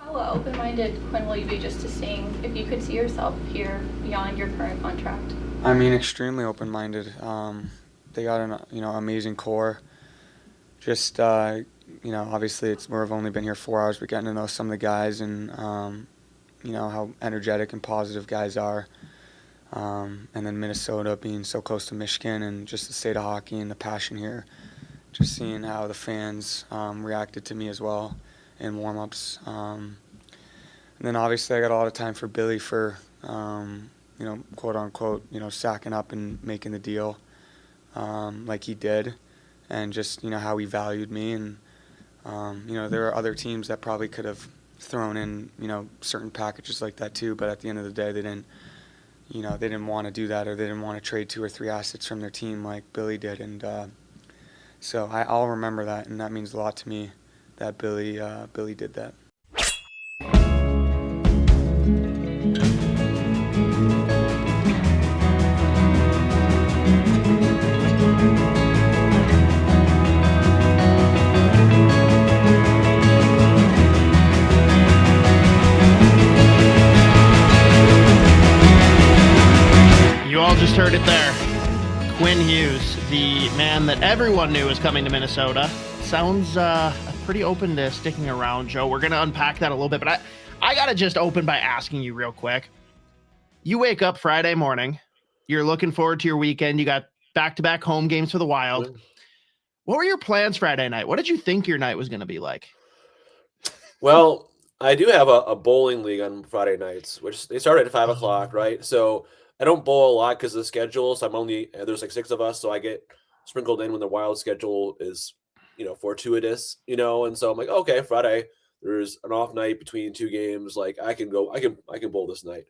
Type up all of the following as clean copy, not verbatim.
How open-minded, Quinn, will you be just to seeing if you could see yourself here beyond your current contract? I mean, extremely open-minded. They got an amazing core. Just obviously we've only been here 4 hours, but getting to know some of the guys and how energetic and positive guys are. And then Minnesota being so close to Michigan and just the state of hockey and the passion here. Just seeing how the fans reacted to me as well in warm-ups. And then obviously I got a lot of time for Billy for quote unquote, sacking up and making the deal like he did, and just, how he valued me. And, there are other teams that probably could have thrown in, certain packages like that too, but at the end of the day, they didn't want to do that, or they didn't want to trade 2 or 3 assets from their team like Billy did. And so I'll remember that, and that means a lot to me that Billy did that. Just heard it there. Quinn Hughes, the man that everyone knew was coming to Minnesota. Sounds pretty open to sticking around, Joe. We're going to unpack that a little bit, but I got to just open by asking you real quick. You wake up Friday morning. You're looking forward to your weekend. You got back-to-back home games for the Wild. What were your plans Friday night? What did you think your night was going to be like? Well, I do have a bowling league on Friday nights, which they start at 5 o'clock, right? So I don't bowl a lot because of the schedule. So there's like 6 of us. So I get sprinkled in when the Wild schedule is, fortuitous, and so I'm like, okay, Friday, there's an off night between 2 games. Like I can bowl this night.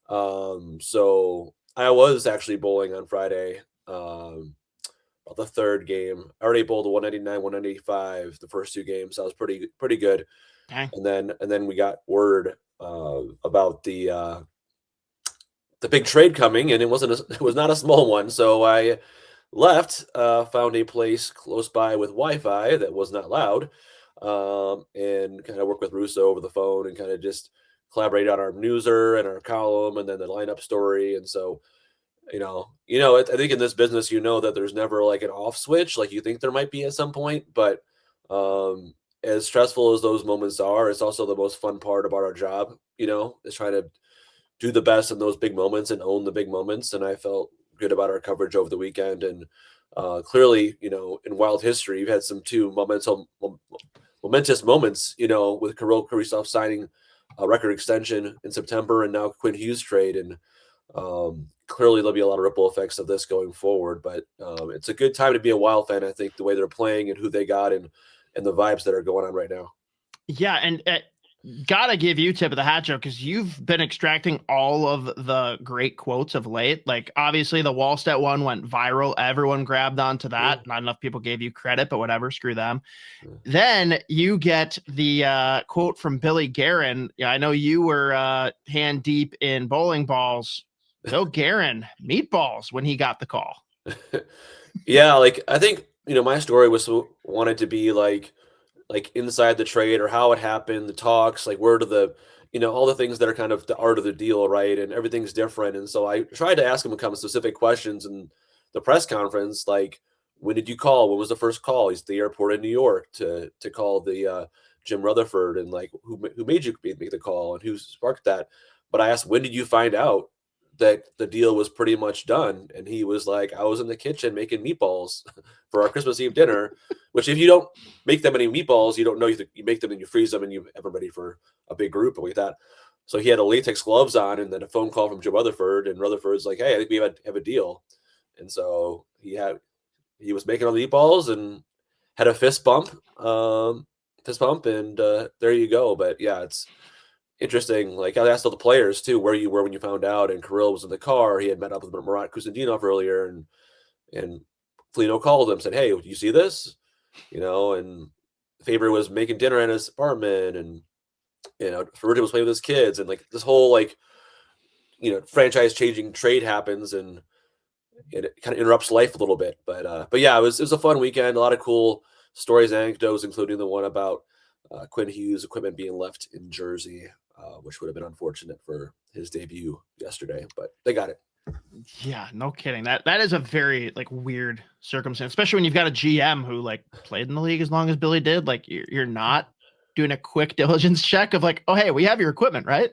So I was actually bowling on Friday, about the 3rd game. I already bowled a 199, 195, the first 2 games. So I was pretty good. Okay. And then we got word about the big trade coming, and it was not a small one. So I left, found a place close by with Wi-Fi that was not loud, and kind of worked with Russo over the phone and kind of just collaborate on our newser and our column and then the lineup story. And so, I think in this business, that there's never like an off switch like you think there might be at some point, but as stressful as those moments are, it's also the most fun part about our job, is trying to do the best in those big moments and own the big moments. And I felt good about our coverage over the weekend. And clearly, in Wild history, you've had some 2 momentous moments, with Kirill Kaprizov signing a record extension in September and now Quinn Hughes trade. And clearly there'll be a lot of ripple effects of this going forward. But it's a good time to be a Wild fan, I think, the way they're playing and who they got and the vibes that are going on right now. Yeah, and gotta give you tip of the hat, Joe, because you've been extracting all of the great quotes of late. Like, obviously, the Wallstedt one went viral. Everyone grabbed onto that. Not enough people gave you credit, but whatever, screw them. Then you get the quote from Billy Guerin. Yeah, I know you were hand deep in bowling balls. Bill Guerin, meatballs when he got the call. Yeah, like I think my story wanted to be like inside the trade or how it happened, the talks, like where to the, all the things that are kind of the art of the deal, right? And everything's different. And so I tried to ask him a couple specific questions in the press conference, like, when did you call? When was the first call? He's at the airport in New York to call the Jim Rutherford, and like who made you make the call and who sparked that. But I asked, when did you find out that the deal was pretty much done? And he was like, I was in the kitchen making meatballs for our Christmas Eve dinner, which if you don't make that many meatballs, you don't know you make them and you freeze them and you have them ready for a big group and like that. So he had a latex gloves on, and then a phone call from Jim Rutherford, and Rutherford's like, hey, I think we have a deal. And so he was making all the meatballs and had a fist bump, and there you go. But yeah, it's interesting. Like I asked all the players too, where you were when you found out, and Kirill was in the car. He had met up with Murat Kuzendinov earlier, and Foligno called him, said, hey, you see this? And Faber was making dinner in his apartment, and Ferrucci was playing with his kids, and like this whole franchise changing trade happens, and it kind of interrupts life a little bit. But yeah, it was a fun weekend. A lot of cool stories, anecdotes, including the one about Quinn Hughes equipment being left in Jersey, which would have been unfortunate for his debut yesterday, but they got it. Yeah, no kidding. That is a very like weird circumstance, especially when you've got a GM who like played in the league as long as Billy did. Like you're not doing a quick diligence check of like, oh hey, we have your equipment, right?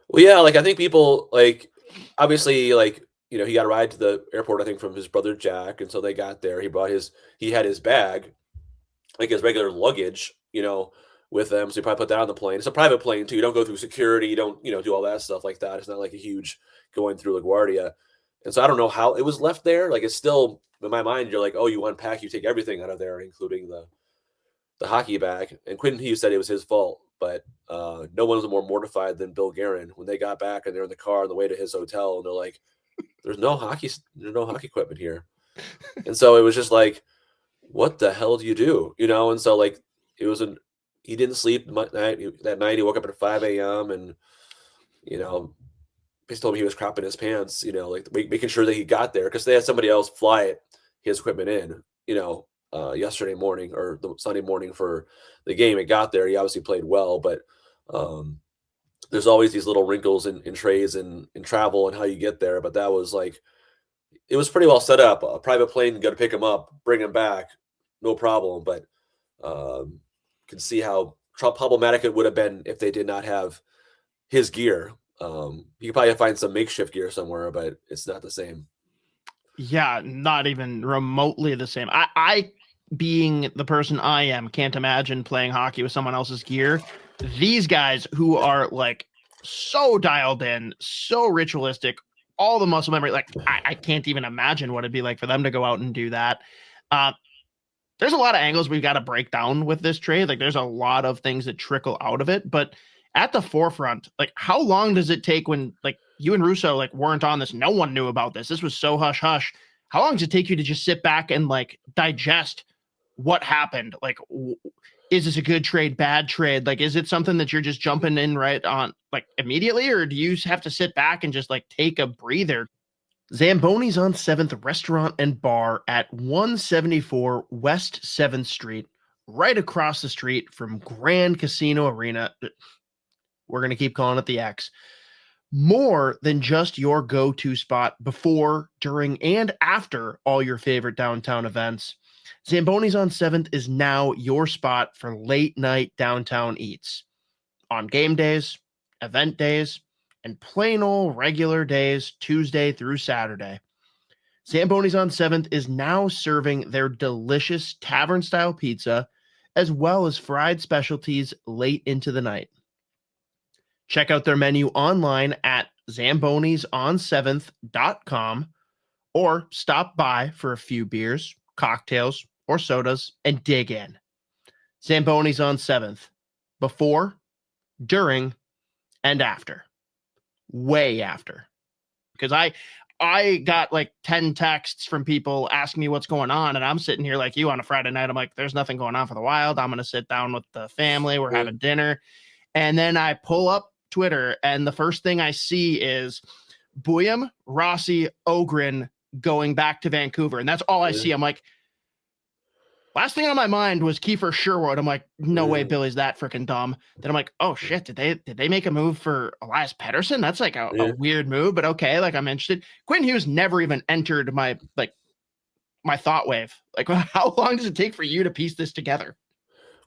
Well, yeah, like I think people like obviously like he got a ride to the airport I think from his brother Jack, and so they got there. He had his bag, like his regular luggage, with them. So you probably put that on the plane. It's a private plane too. You don't go through security. You don't do all that stuff like that. It's not like a huge going through LaGuardia. And so I don't know how it was left there. Like it's still in my mind. You're like, oh, you unpack, you take everything out of there, including the hockey bag. And Quinn Hughes said it was his fault, but no one was more mortified than Bill Guerin when they got back and they're in the car on the way to his hotel, and they're like, there's no hockey equipment here. And so it was just like, what the hell do you do? And so like it was he didn't sleep that night. He woke up at 5 a.m. and he told me he was crapping his pants, like making sure that he got there because they had somebody else fly his equipment in, yesterday morning or the Sunday morning for the game. It got there. He obviously played well, but there's always these little wrinkles in trays and in travel and how you get there. But that was like, it was pretty well set up. A private plane can go to pick him up, bring him back, no problem. But can see how problematic it would have been if they did not have his gear. You could probably find some makeshift gear somewhere, but it's not the same. Yeah, not even remotely the same. I being the person I am, can't imagine playing hockey with someone else's gear. These guys who are like so dialed in, so ritualistic, all the muscle memory, like I can't even imagine what it'd be like for them to go out and do that. There's a lot of angles we've got to break down with this trade. Like there's a lot of things that trickle out of it, but at the forefront, like how long does it take when like you and Russo like weren't on this? No one knew about this. This was so hush hush. How long does it take you to just sit back and like digest what happened? Like, is this a good trade, bad trade? Like, is it something that you're just jumping in right on like immediately, or do you have to sit back and just like take a breather? Zamboni's on 7th Restaurant and Bar at 174 West 7th Street, right across the street from Grand Casino Arena. We're going to keep calling it the X. More than just your go-to spot before, during, and after all your favorite downtown events. Zamboni's on 7th is now your spot for late night downtown eats. On game days, event days, and plain old regular days, Tuesday through Saturday. Zamboni's on 7th is now serving their delicious tavern-style pizza, as well as fried specialties late into the night. Check out their menu online at zambonison7th.com or stop by for a few beers, cocktails, or sodas and dig in. Zamboni's on 7th. Before, during, and after. Way after. Because I got like 10 texts from people asking me what's going on, and I'm sitting here like you on a Friday night. I'm like, there's nothing going on for the Wild. I'm going to sit down with the family. We're having dinner. And then I pull up Twitter, and the first thing I see is Buium, Rossi, Ohgren going back to Vancouver. And that's all I see. I'm like, last thing on my mind was Kiefer Sherwood. I'm like, no way Billy's that freaking dumb. Then I'm like, oh shit, did they make a move for Elias Pettersson? That's like a weird move, but okay, like I'm interested. Quinn Hughes never even entered my thought wave. Like, how long does it take for you to piece this together?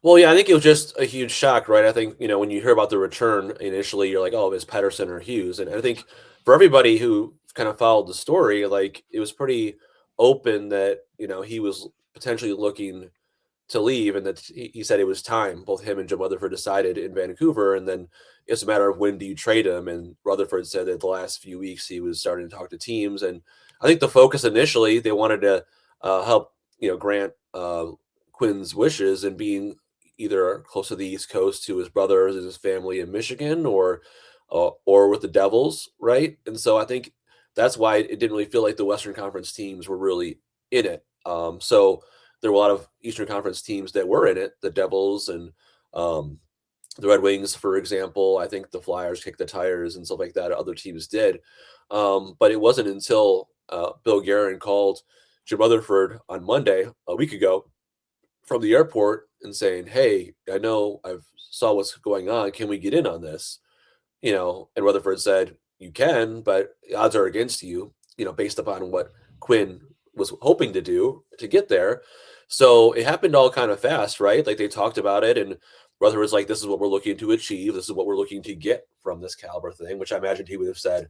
Well, yeah, I think it was just a huge shock, right? I think, when you hear about the return initially, you're like, oh, it's Pettersson or Hughes. And I think for everybody who kind of followed the story, like it was pretty open that, he was potentially looking to leave and that he said it was time. Both him and Jim Rutherford decided in Vancouver. And then it's a matter of when do you trade him? And Rutherford said that the last few weeks he was starting to talk to teams. And I think the focus initially, they wanted to help, grant Quinn's wishes and being either close to the East Coast to his brothers and his family in Michigan or with the Devils, right? And so I think that's why it didn't really feel like the Western Conference teams were really in it. So there were a lot of Eastern Conference teams that were in it, the Devils and the Red Wings, for example. I think the Flyers kicked the tires and stuff like that. Other teams did. But it wasn't until Bill Guerin called Jim Rutherford on Monday, a week ago, from the airport and saying, "Hey, I know I've saw what's going on. Can we get in on this?" And Rutherford said, "You can, but the odds are against you, based upon what Quinn was hoping to do to get there." So it happened all kind of fast, right? Like they talked about it, and Rutherford's like, "This is what we're looking to achieve. This is what we're looking to get from this caliber thing," which I imagined he would have said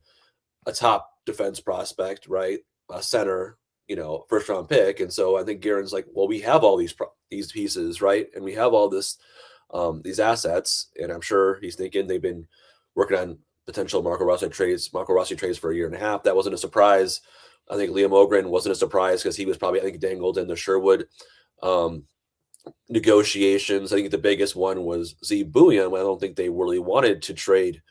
a top defense prospect, right? A center, first round pick. And so I think Guerin's like, well, we have all these pieces, right? And we have all these assets. And I'm sure he's thinking they've been working on potential Marco Rossi trades for a year and a half. That wasn't a surprise. I think Liam Ohgren wasn't a surprise because he was probably, I think, dangled in the Sherwood negotiations. I think the biggest one was Zeev Buium. I don't think they really wanted to trade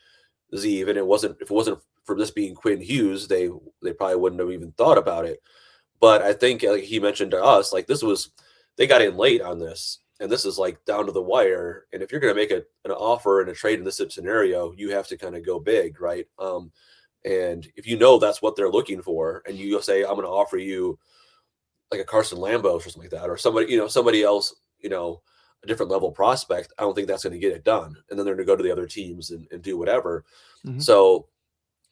Zeev, and if it wasn't for this being Quinn Hughes, they probably wouldn't have even thought about it. But I think, like he mentioned to us, like they got in late on this, and this is like down to the wire. And if you're going to make an offer and a trade in this something, you have to kind of go big, right? And if that's what they're looking for, and you say, "I'm going to offer you like a Carson Lambos or something like that," or somebody else, a different level prospect, I don't think that's going to get it done. And then they're going to go to the other teams and do whatever. Mm-hmm. So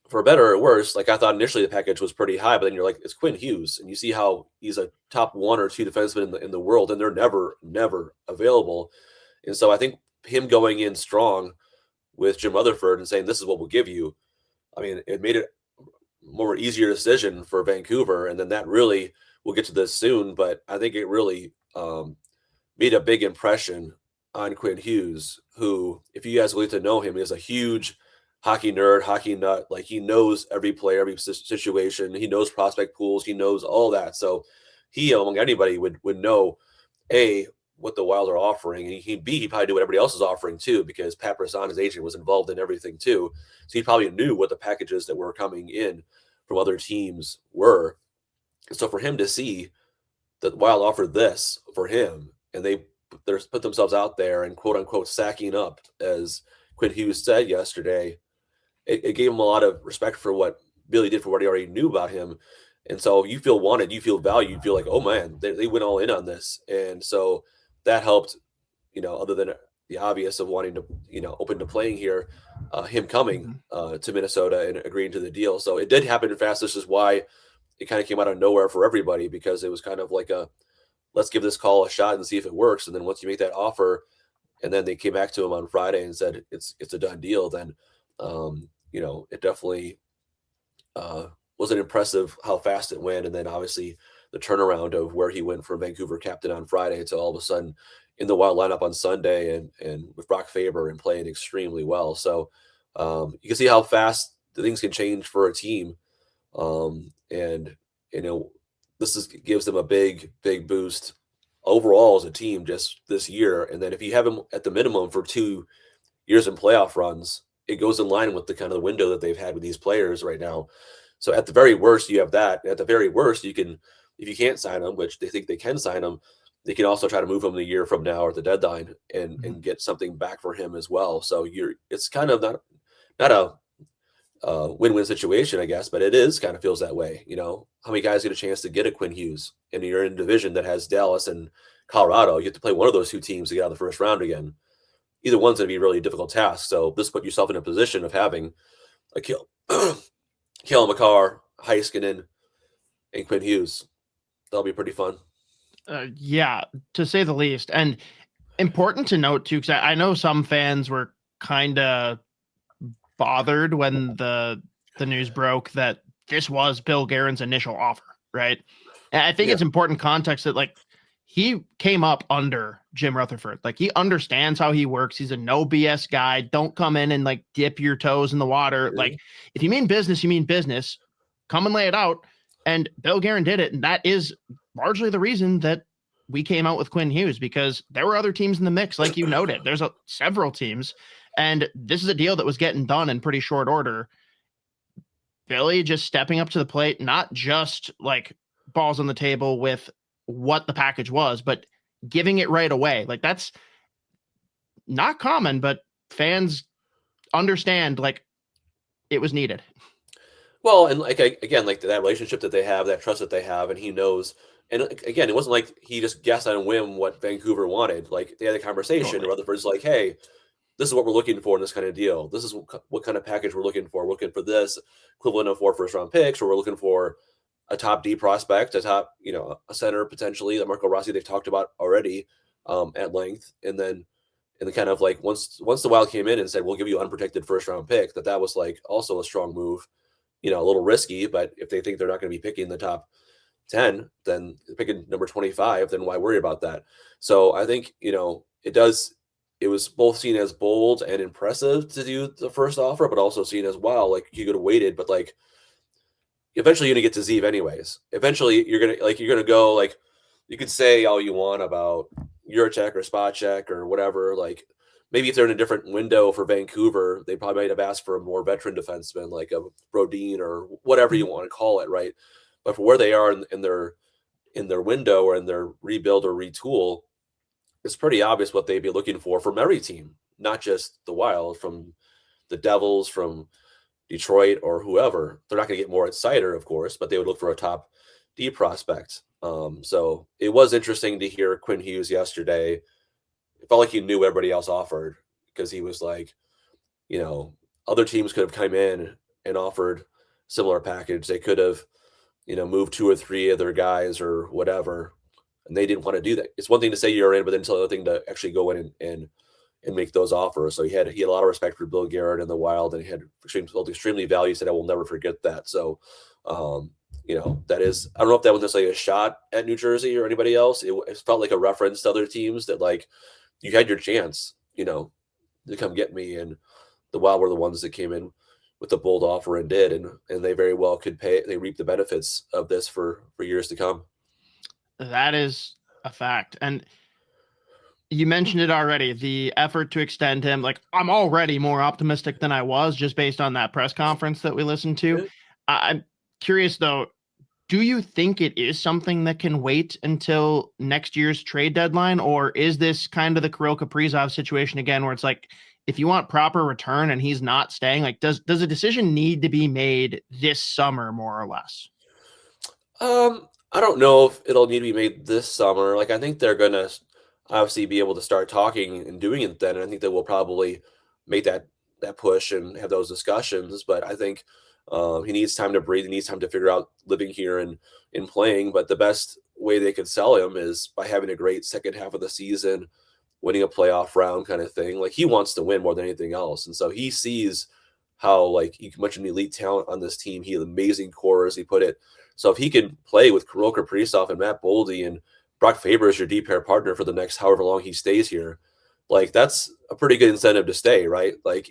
for better or worse, like I thought initially the package was pretty high, but then you're like, it's Quinn Hughes, and you see how he's a top 1 or 2 defenseman in the world, and they're never available. And so I think him going in strong with Jim Rutherford and saying, "This is what we'll give you," I mean, it made it more easier decision for Vancouver. And then that really, we'll get to this soon, but I think it really made a big impression on Quinn Hughes, who, if you guys get to know him, is a huge hockey nerd, hockey nut. Like he knows every player, every situation. He knows prospect pools. He knows all that. So he, among anybody, would know A, what the Wild are offering, and he probably knew what everybody else is offering too, because Pat Brisson, his agent, was involved in everything too. So he probably knew what the packages that were coming in from other teams were. And so for him to see that Wild offered this for him, and they put themselves out there and quote unquote sacking up, as Quinn Hughes said yesterday, it gave him a lot of respect for what Billy did, for what he already knew about him. And so you feel wanted, you feel valued, you feel like, oh man, they went all in on this. And so that helped, other than the obvious of wanting to, open to playing here, him coming to Minnesota and agreeing to the deal. So it did happen fast. This is why it kind of came out of nowhere for everybody, because it was kind of like let's give this call a shot and see if it works. And then once you make that offer, and then they came back to him on Friday and said it's a done deal, then it definitely wasn't impressive how fast it went. And then obviously the turnaround of where he went from Vancouver captain on Friday to all of a sudden in the Wild lineup on Sunday and with Brock Faber and playing extremely well. So you can see how fast the things can change for a team. And this gives them a big boost overall as a team just this year. And then if you have them at the minimum for 2 years in playoff runs, it goes in line with the kind of the window that they've had with these players right now. So at the very worst, you have that. At the very worst, you can, if you can't sign them, which they think they can sign them, they can also try to move him a year from now or the deadline and get something back for him as well. So it's kind of not a win-win situation, I guess, but it is kind of feels that way. How many guys get a chance to get a Quinn Hughes, and you're in a division that has Dallas and Colorado? You have to play one of those 2 teams to get out of the first round again. Either one's going to be a really difficult task. So this put yourself in a position of having a Kale McCarr, Heiskanen, and Quinn Hughes. That'll be pretty fun. Yeah, to say the least. And important to note too, because I know some fans were kind of bothered when the news broke that this was Bill Guerin's initial offer, right? And I think it's important context that like he came up under Jim Rutherford. Like he understands how he works. He's a no BS guy. Don't come in and like dip your toes in the water. Mm-hmm. Like if you mean business, you mean business. Come and lay it out. And Bill Guerin did it. And that is largely the reason that we came out with Quinn Hughes, because there were other teams in the mix. Like you noted, there's several teams, and this is a deal that was getting done in pretty short order. Billy just stepping up to the plate, not just like balls on the table with what the package was, but giving it right away. Like that's not common, but fans understand like it was needed. Well, and like again, like that relationship that they have, that trust that they have, and he knows And again, it wasn't like he just guessed on a whim what Vancouver wanted. Like they had a conversation. Totally. Rutherford's like, hey, this is what we're looking for in this kind of deal. This is what kind of package we're looking for. We're looking for this equivalent of 4 first-round picks, or we're looking for a top D prospect, a top, a center potentially, that Marco Rossi they've talked about already at length. And then kind of like once the Wild came in and said, we'll give you an unprotected first-round pick, that was like also a strong move, a little risky, but if they think they're not going to be picking the top 10, then picking number 25, then why worry about that? So I think, it was both seen as bold and impressive to do the first offer, but also seen as, wow, like you could have waited, but like eventually you're gonna get to Zeev anyways. Eventually you're gonna go, like, you could say all you want about Eurocheck or spot check or whatever. Like maybe if they're in a different window for Vancouver, they probably might have asked for a more veteran defenseman like a Brodin or whatever you want to call it, right? But for where they are in their window or in their rebuild or retool, it's pretty obvious what they'd be looking for from every team, not just the Wild, from the Devils, from Detroit, or whoever. They're not going to get more at Sider, of course, but they would look for a top D prospect. So it was interesting to hear Quinn Hughes yesterday. It felt like he knew everybody else offered, because he was like, other teams could have come in and offered similar package. They could have, moved 2 or 3 of their guys or whatever. And they didn't want to do that. It's one thing to say you're in, but then it's another thing to actually go in and make those offers. So he had a lot of respect for Bill Garrett and the Wild, and he had felt extremely valued. He said, I will never forget that. So, that is, I don't know if that was necessarily a shot at New Jersey or anybody else. It felt like a reference to other teams that, like, you had your chance, to come get me. And the Wild were the ones that came in with the bold offer and did, and they very well could pay. They reap the benefits of this for years to come. That is a fact. And you mentioned it already, the effort to extend him. Like, I'm already more optimistic than I was just based on that press conference that we listened to. I'm curious, though, do you think it is something that can wait until next year's trade deadline? Or is this kind of the Kirill Kaprizov situation again, where it's like, if you want proper return and he's not staying, like, does a decision need to be made this summer, more or less? I don't know if it'll need to be made this summer. Like, I think they're going to obviously be able to start talking and doing it then. And I think they will probably make that push and have those discussions. But I think he needs time to breathe. He needs time to figure out living here and playing. But the best way they could sell him is by having a great second half of the season, winning a playoff round kind of thing. Like, he wants to win more than anything else. And so he sees how, like, much of an elite talent on this team. He has amazing core, as he put it. So if he can play with Kirill Kaprizov and Matt Boldy and Brock Faber as your D pair partner for the next however long he stays here, like, that's a pretty good incentive to stay, right? Like,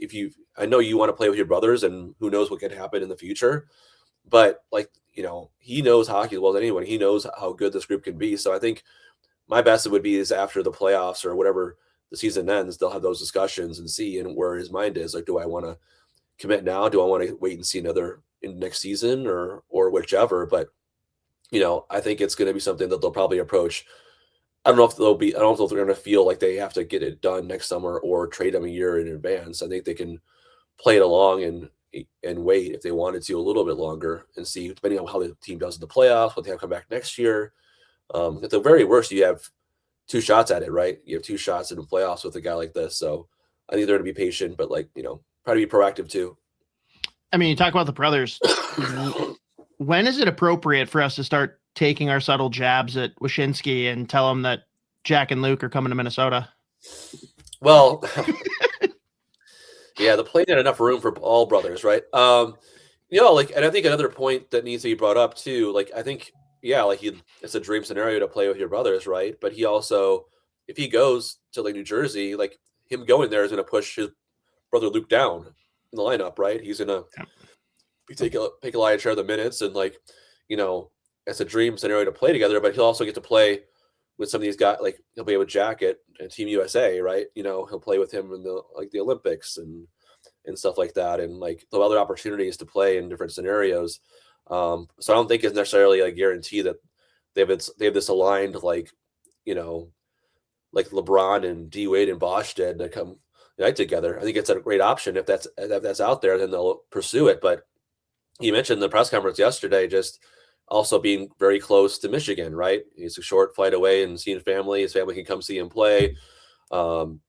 I know you want to play with your brothers, and who knows what can happen in the future, but, like, he knows hockey as well as anyone. He knows how good this group can be. So I think my best would be is after the playoffs or whatever the season ends, they'll have those discussions and see and where his mind is. Like, do I want to commit now? Do I want to wait and see another in next season or whichever? But I think it's going to be something that they'll probably approach. I don't know if they're going to feel like they have to get it done next summer or trade them a year in advance. I think they can play it along and wait if they wanted to a little bit longer and see, depending on how the team does in the playoffs, what they have come back next year. At the very worst, you have 2 shots at it, right? You have 2 shots in the playoffs with a guy like this. So I think they're going to be patient, but, like, try to be proactive too. I mean, you talk about the brothers. When is it appropriate for us to start taking our subtle jabs at Wyshynski and tell them that Jack and Luke are coming to Minnesota? Well, yeah, the plane had enough room for all brothers, right? And I think another point that needs to be brought up too, like, I think, yeah, like, it's a dream scenario to play with your brothers, right? But he also, if he goes to, like, New Jersey, like, him going there is going to push his brother Luke down in the lineup, right? He's gonna take a lion's share of the minutes, and, like, it's a dream scenario to play together. But he'll also get to play with some of these guys. Like, he'll play with Jack at Team USA, right? He'll play with him in the Olympics and stuff like that, and, like, the other opportunities to play in different scenarios. So I don't think it's necessarily a guarantee that they have this aligned, like LeBron and D Wade and Bosch did to come unite together. I think it's a great option. If that's out there, then they'll pursue it. But you mentioned the press conference yesterday, just also being very close to Michigan, right? He's a short flight away and seeing family. His family can come see him play. Loving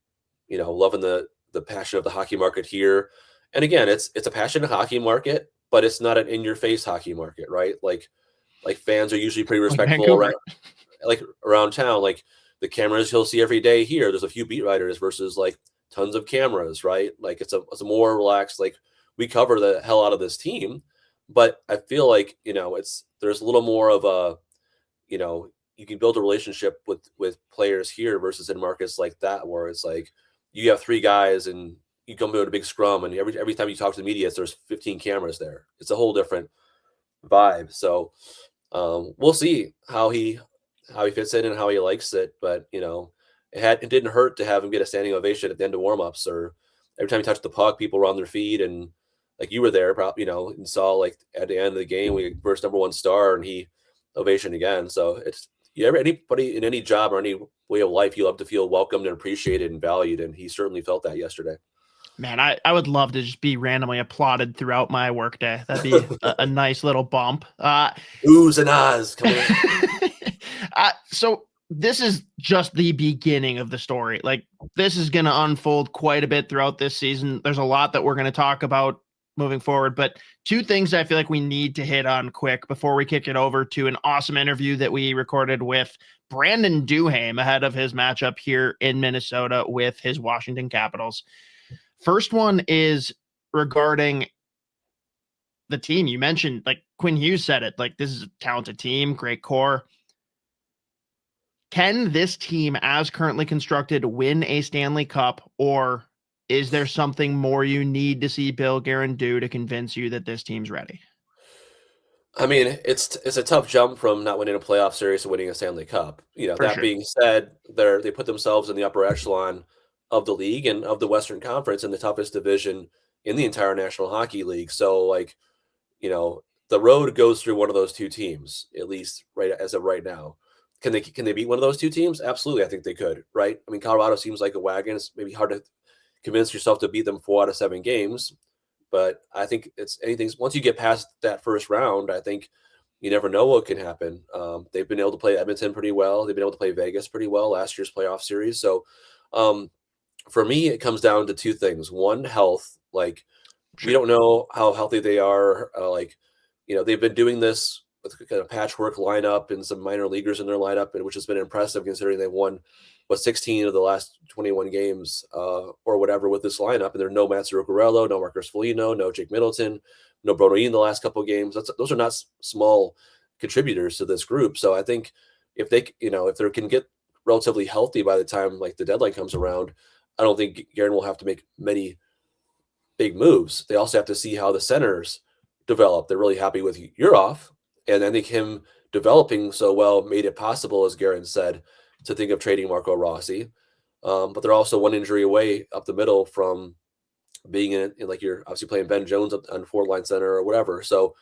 the passion of the hockey market here. And again, it's a passionate hockey market, but it's not an in-your-face hockey market, right? Like fans are usually pretty respectful around town. Like the cameras he'll see every day here. There's a few beat writers versus like tons of cameras, right? Like it's a more relaxed, like we cover the hell out of this team. But I feel like, there's a little more of a, you can build a relationship with players here versus in markets like that, where it's like you have 3 guys and you come to a big scrum and every time you talk to the media, there's 15 cameras there. It's a whole different vibe. So we'll see how he fits in and how he likes it. But, it didn't hurt to have him get a standing ovation at the end of warmups, or every time he touched the puck, people were on their feet. And like you were there, probably, and saw like at the end of the game, we burst #1 star and he ovation again. So it's anybody in any job or any way of life, you love to feel welcomed and appreciated and valued. And he certainly felt that yesterday. Man, I would love to just be randomly applauded throughout my workday. That'd be a nice little bump. Oohs and ahs. Come on. So this is just the beginning of the story. Like, this is going to unfold quite a bit throughout this season. There's a lot that we're going to talk about moving forward, but 2 things I feel like we need to hit on quick before we kick it over to an awesome interview that we recorded with Brandon Duhaime ahead of his matchup here in Minnesota with his Washington Capitals. First one is regarding the team. You mentioned, like Quinn Hughes said it, like this is a talented team, great core. Can this team, as currently constructed, win a Stanley Cup, or is there something more you need to see Bill Guerin do to convince you that this team's ready? I mean, it's a tough jump from not winning a playoff series to winning a Stanley Cup. Being said, they put themselves in the upper echelon of the league and of the Western Conference in the toughest division in the entire National Hockey League. So, like, the road goes through one of those 2 teams, at least right as of right now. Can they beat one of those 2 teams? Absolutely, I think they could, right? I mean, Colorado seems like a wagon. It's maybe hard to convince yourself to beat them 4 out of 7 games. But I think once you get past that first round, I think you never know what can happen. They've been able to play Edmonton pretty well. They've been able to play Vegas pretty well last year's playoff series. So for me, it comes down to 2 things. One, health. Like, we don't know how healthy they are. They've been doing this with kind of patchwork lineup and some minor leaguers in their lineup, which has been impressive considering they've won 16 of the last 21 games or whatever with this lineup. And there are no Mats Zuccarello, no Marcus Foligno, no Jake Middleton, no Brodoin in the last couple of games. Those are not small contributors to this group. So I think if they can get relatively healthy by the time like the deadline comes around, I don't think Guerin will have to make many big moves. They also have to see how the centers develop. They're really happy with Urov, and I think him developing so well made it possible, as Guerin said, to think of trading Marco Rossi. But they're also 1 injury away up the middle from being in like you're obviously playing Ben Jones on 4th-line center or whatever. So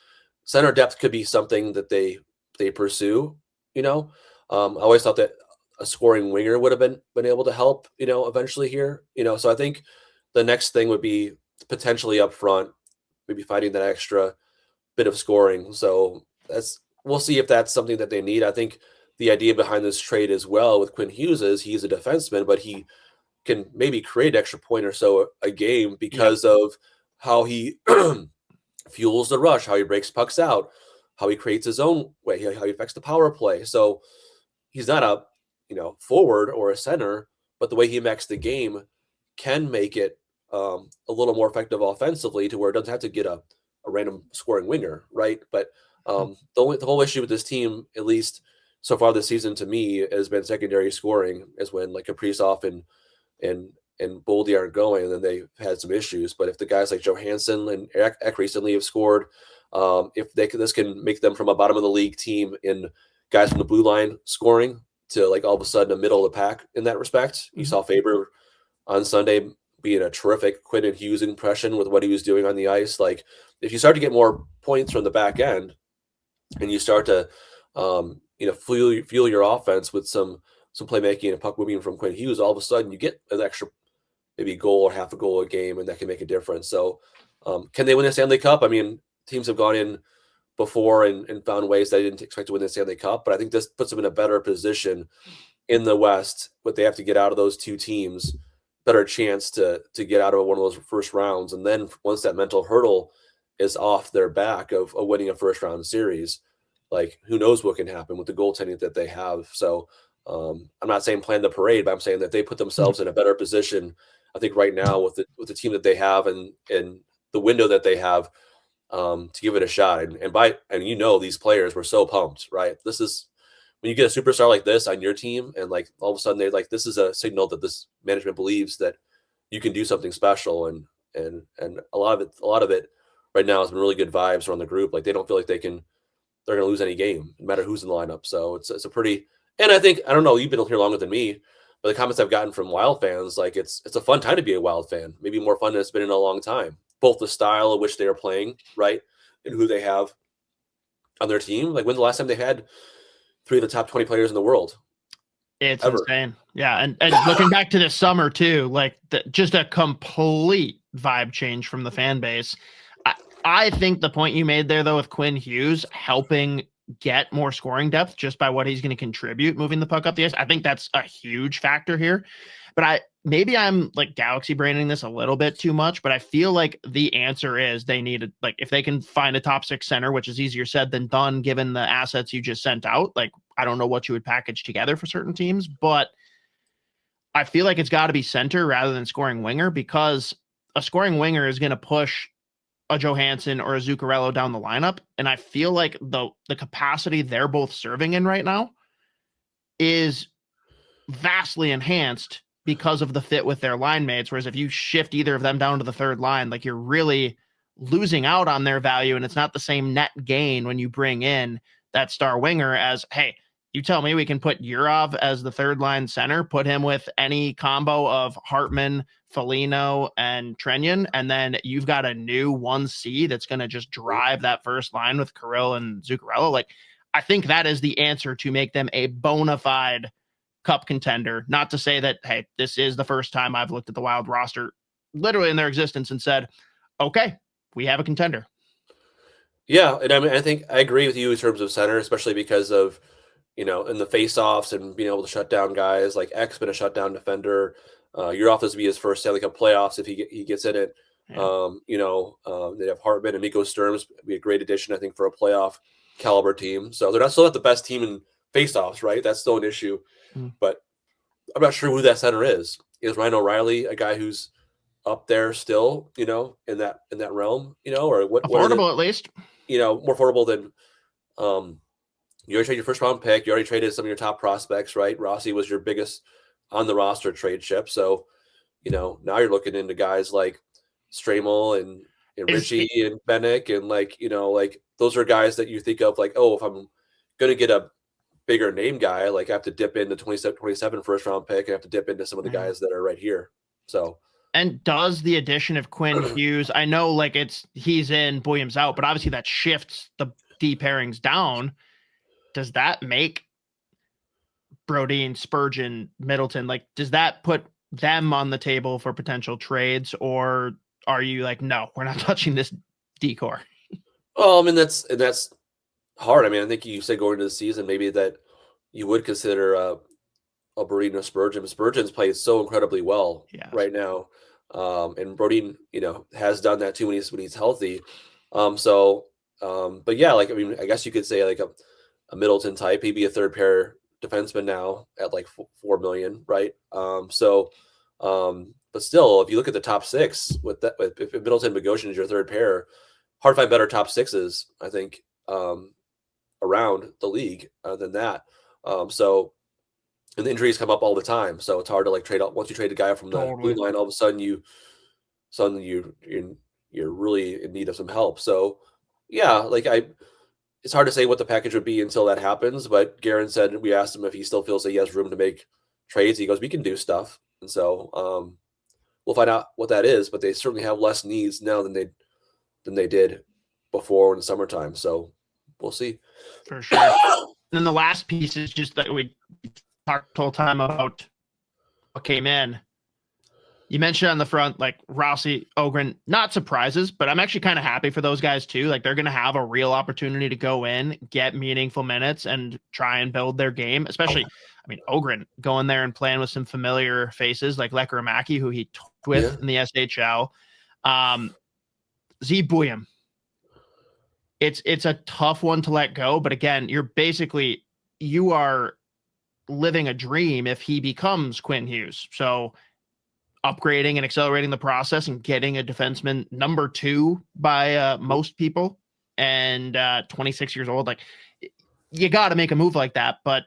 center depth could be something that they pursue. I always thought that a scoring winger would have been able to help, eventually here. So I think the next thing would be potentially up front, maybe finding that extra bit of scoring. So we'll see if that's something that they need. I think the idea behind this trade as well with Quinn Hughes is he's a defenseman, but he can maybe create an extra point or so a game because of how he fuels the rush, how he breaks pucks out, how he creates his own way, how he affects the power play. So he's not a forward or a center, but the way he impacts the game can make it a little more effective offensively to where it doesn't have to get a random scoring winger, right? But the whole issue with this team, at least so far this season, to me, has been secondary scoring. Is when like Kaprizov and Boldy aren't going, and then they've had some issues. But if the guys like Johansson and Ek recently have scored, if this can make them from a bottom of the league team in guys from the blue line scoring to like all of a sudden a middle of the pack in that respect. You saw Faber on Sunday being a terrific Quinn Hughes impression with what he was doing on the ice. Like, if you start to get more points from the back end and you start to fuel your offense with some playmaking and puck moving from Quinn Hughes, all of a sudden you get an extra maybe goal or half a goal a game, and that can make a difference. So can they win the Stanley Cup? I mean, teams have gone in before and found ways they didn't expect to win the Stanley Cup. But I think this puts them in a better position in the West. But they have to get out of those two teams, better chance to get out of one of those first rounds. And then once that mental hurdle is off their back of winning a first round series, like who knows what can happen with the goaltending that they have. So I'm not saying plan the parade, but I'm saying that they put themselves in a better position, I think, right now with the team that they have and the window that they have to give it a shot. And you know, these players were so pumped, right? This is when you get a superstar like this on your team, and like all of a sudden they're like, this is a signal that this management believes that you can do something special. And a lot of it right now has been really good vibes around the group. Like they don't feel like they're going to lose any game, no matter who's in the lineup. So it's a pretty, and I think, I don't know, you've been here longer than me, but the comments I've gotten from Wild fans, like it's a fun time to be a Wild fan, maybe more fun than it's been in a long time. Both the style of which they are playing, right, and who they have on their team. Like when's the last time they had 3 of the top 20 players in the world? It's ever. Insane. Yeah. And looking back to this summer too, like just a complete vibe change from the fan base. I think the point you made there though, with Quinn Hughes helping get more scoring depth just by what he's going to contribute moving the puck up the ice, I think that's a huge factor here. But maybe I'm like galaxy braining this a little bit too much, but I feel like the answer is they need like, if they can find a top 6 center, which is easier said than done, given the assets you just sent out. Like, I don't know what you would package together for certain teams, but I feel like it's got to be center rather than scoring winger, because a scoring winger is going to push a Johansson or a Zuccarello down the lineup. And I feel like the capacity they're both serving in right now is vastly enhanced because of the fit with their line mates. Whereas if you shift either of them down to the third line, like you're really losing out on their value. And it's not the same net gain when you bring in that star winger as, hey, you tell me we can put Yurov as the third line center, put him with any combo of Hartman, Foligno, and Trenyon, and then you've got a new 1C that's going to just drive that first line with Kirill and Zuccarello. Like, I think that is the answer to make them a bona fide cup contender. Not to say that, hey, this is the first time I've looked at the Wild roster literally in their existence and said, okay, we have a contender. Yeah, and I mean, I think I agree with you in terms of center, especially because of, you know, in the face-offs and being able to shut down guys. Like X been a shutdown defender. Yurov is to be his first Stanley Cup playoffs if he gets in it. Yeah. They have Hartman and Miko Sturms be a great addition, I think, for a playoff caliber team. So they're still not the best team in face-offs, right? That's still an issue. But I'm not sure who that center is. Is Ryan O'Reilly a guy who's up there still, you know, in that realm, you know, or what? Affordable at least. You know, more affordable than you already traded your first round pick. You already traded some of your top prospects, right? Rossi was your biggest on the roster trade chip. So, you know, now you're looking into guys like Stramel and Richie and Bennick, and like, you know, like those are guys that you think of like, oh, if I'm going to get a bigger name guy, like I have to dip into 27 first round pick. I have to dip into some of the guys that are right here. So, and does the addition of Quinn Hughes, I know like he's in, Buium's out, but obviously that shifts the D pairings down. Does that make Brodin, Spurgeon, Middleton, like, does that put them on the table for potential trades, or are you like, no, we're not touching this decor? Well, I mean, that's hard. I mean, I think you said going into the season, maybe that you would consider a Brodin or Spurgeon. Spurgeon's played so incredibly well right now. And Brodin, you know, has done that too when he's healthy. But yeah, like, I mean, I guess you could say like a Middleton type, he'd be a third pair defenseman now at like $4 million, right? But still, if you look at the top 6 with that, if Middleton and Bogosian is your third pair, hard to find better top 6s, I think, around the league than that. And the injuries come up all the time, so it's hard to like trade out. Once you trade a guy from the blue line, all of a sudden you're really in need of some help. So yeah, like it's hard to say what the package would be until that happens. But Guerin said, we asked him if he still feels that he has room to make trades. He goes, we can do stuff. And so we'll find out what that is, but they certainly have less needs now than they did before in the summertime. So we'll see. For sure. And then the last piece is just that we talked the whole time about what came in. You mentioned on the front, like Rossi, Ohgren, not surprises, but I'm actually kind of happy for those guys too. Like they're going to have a real opportunity to go in, get meaningful minutes and try and build their game. Especially, I mean, Ohgren going there and playing with some familiar faces like Lekkerimäki, who he talked with in the SHL. Zeev Buium. It's a tough one to let go, but again, you are living a dream if he becomes Quinn Hughes. So upgrading and accelerating the process and getting a defenseman number 2 by most people and 26 years old. Like you got to make a move like that, but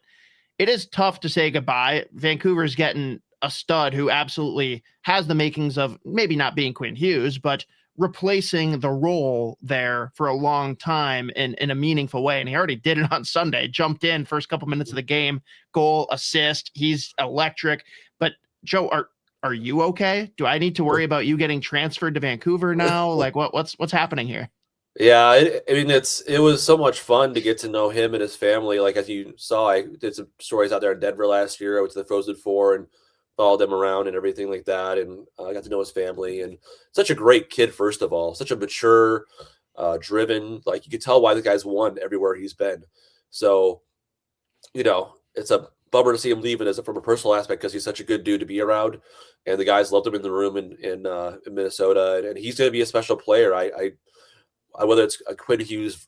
it is tough to say goodbye. Vancouver's getting a stud who absolutely has the makings of maybe not being Quinn Hughes, but replacing the role there for a long time in a meaningful way. And he already did it on Sunday, jumped in first couple minutes of the game, goal, assist. He's electric. But Joe, are you okay? Do I need to worry about you getting transferred to Vancouver now? Like what's happening here? Yeah, it was so much fun to get to know him and his family. Like as you saw, I did some stories out there in Denver last year. I went to the Frozen Four and followed them around and everything like that, and I got to know his family. And such a great kid, first of all, such a mature, driven. Like you could tell why the guy's won everywhere he's been. So, it's a bummer to see him leaving from a personal aspect because he's such a good dude to be around, and the guys loved him in the room in Minnesota, and he's going to be a special player. I whether it's a Quinn Hughes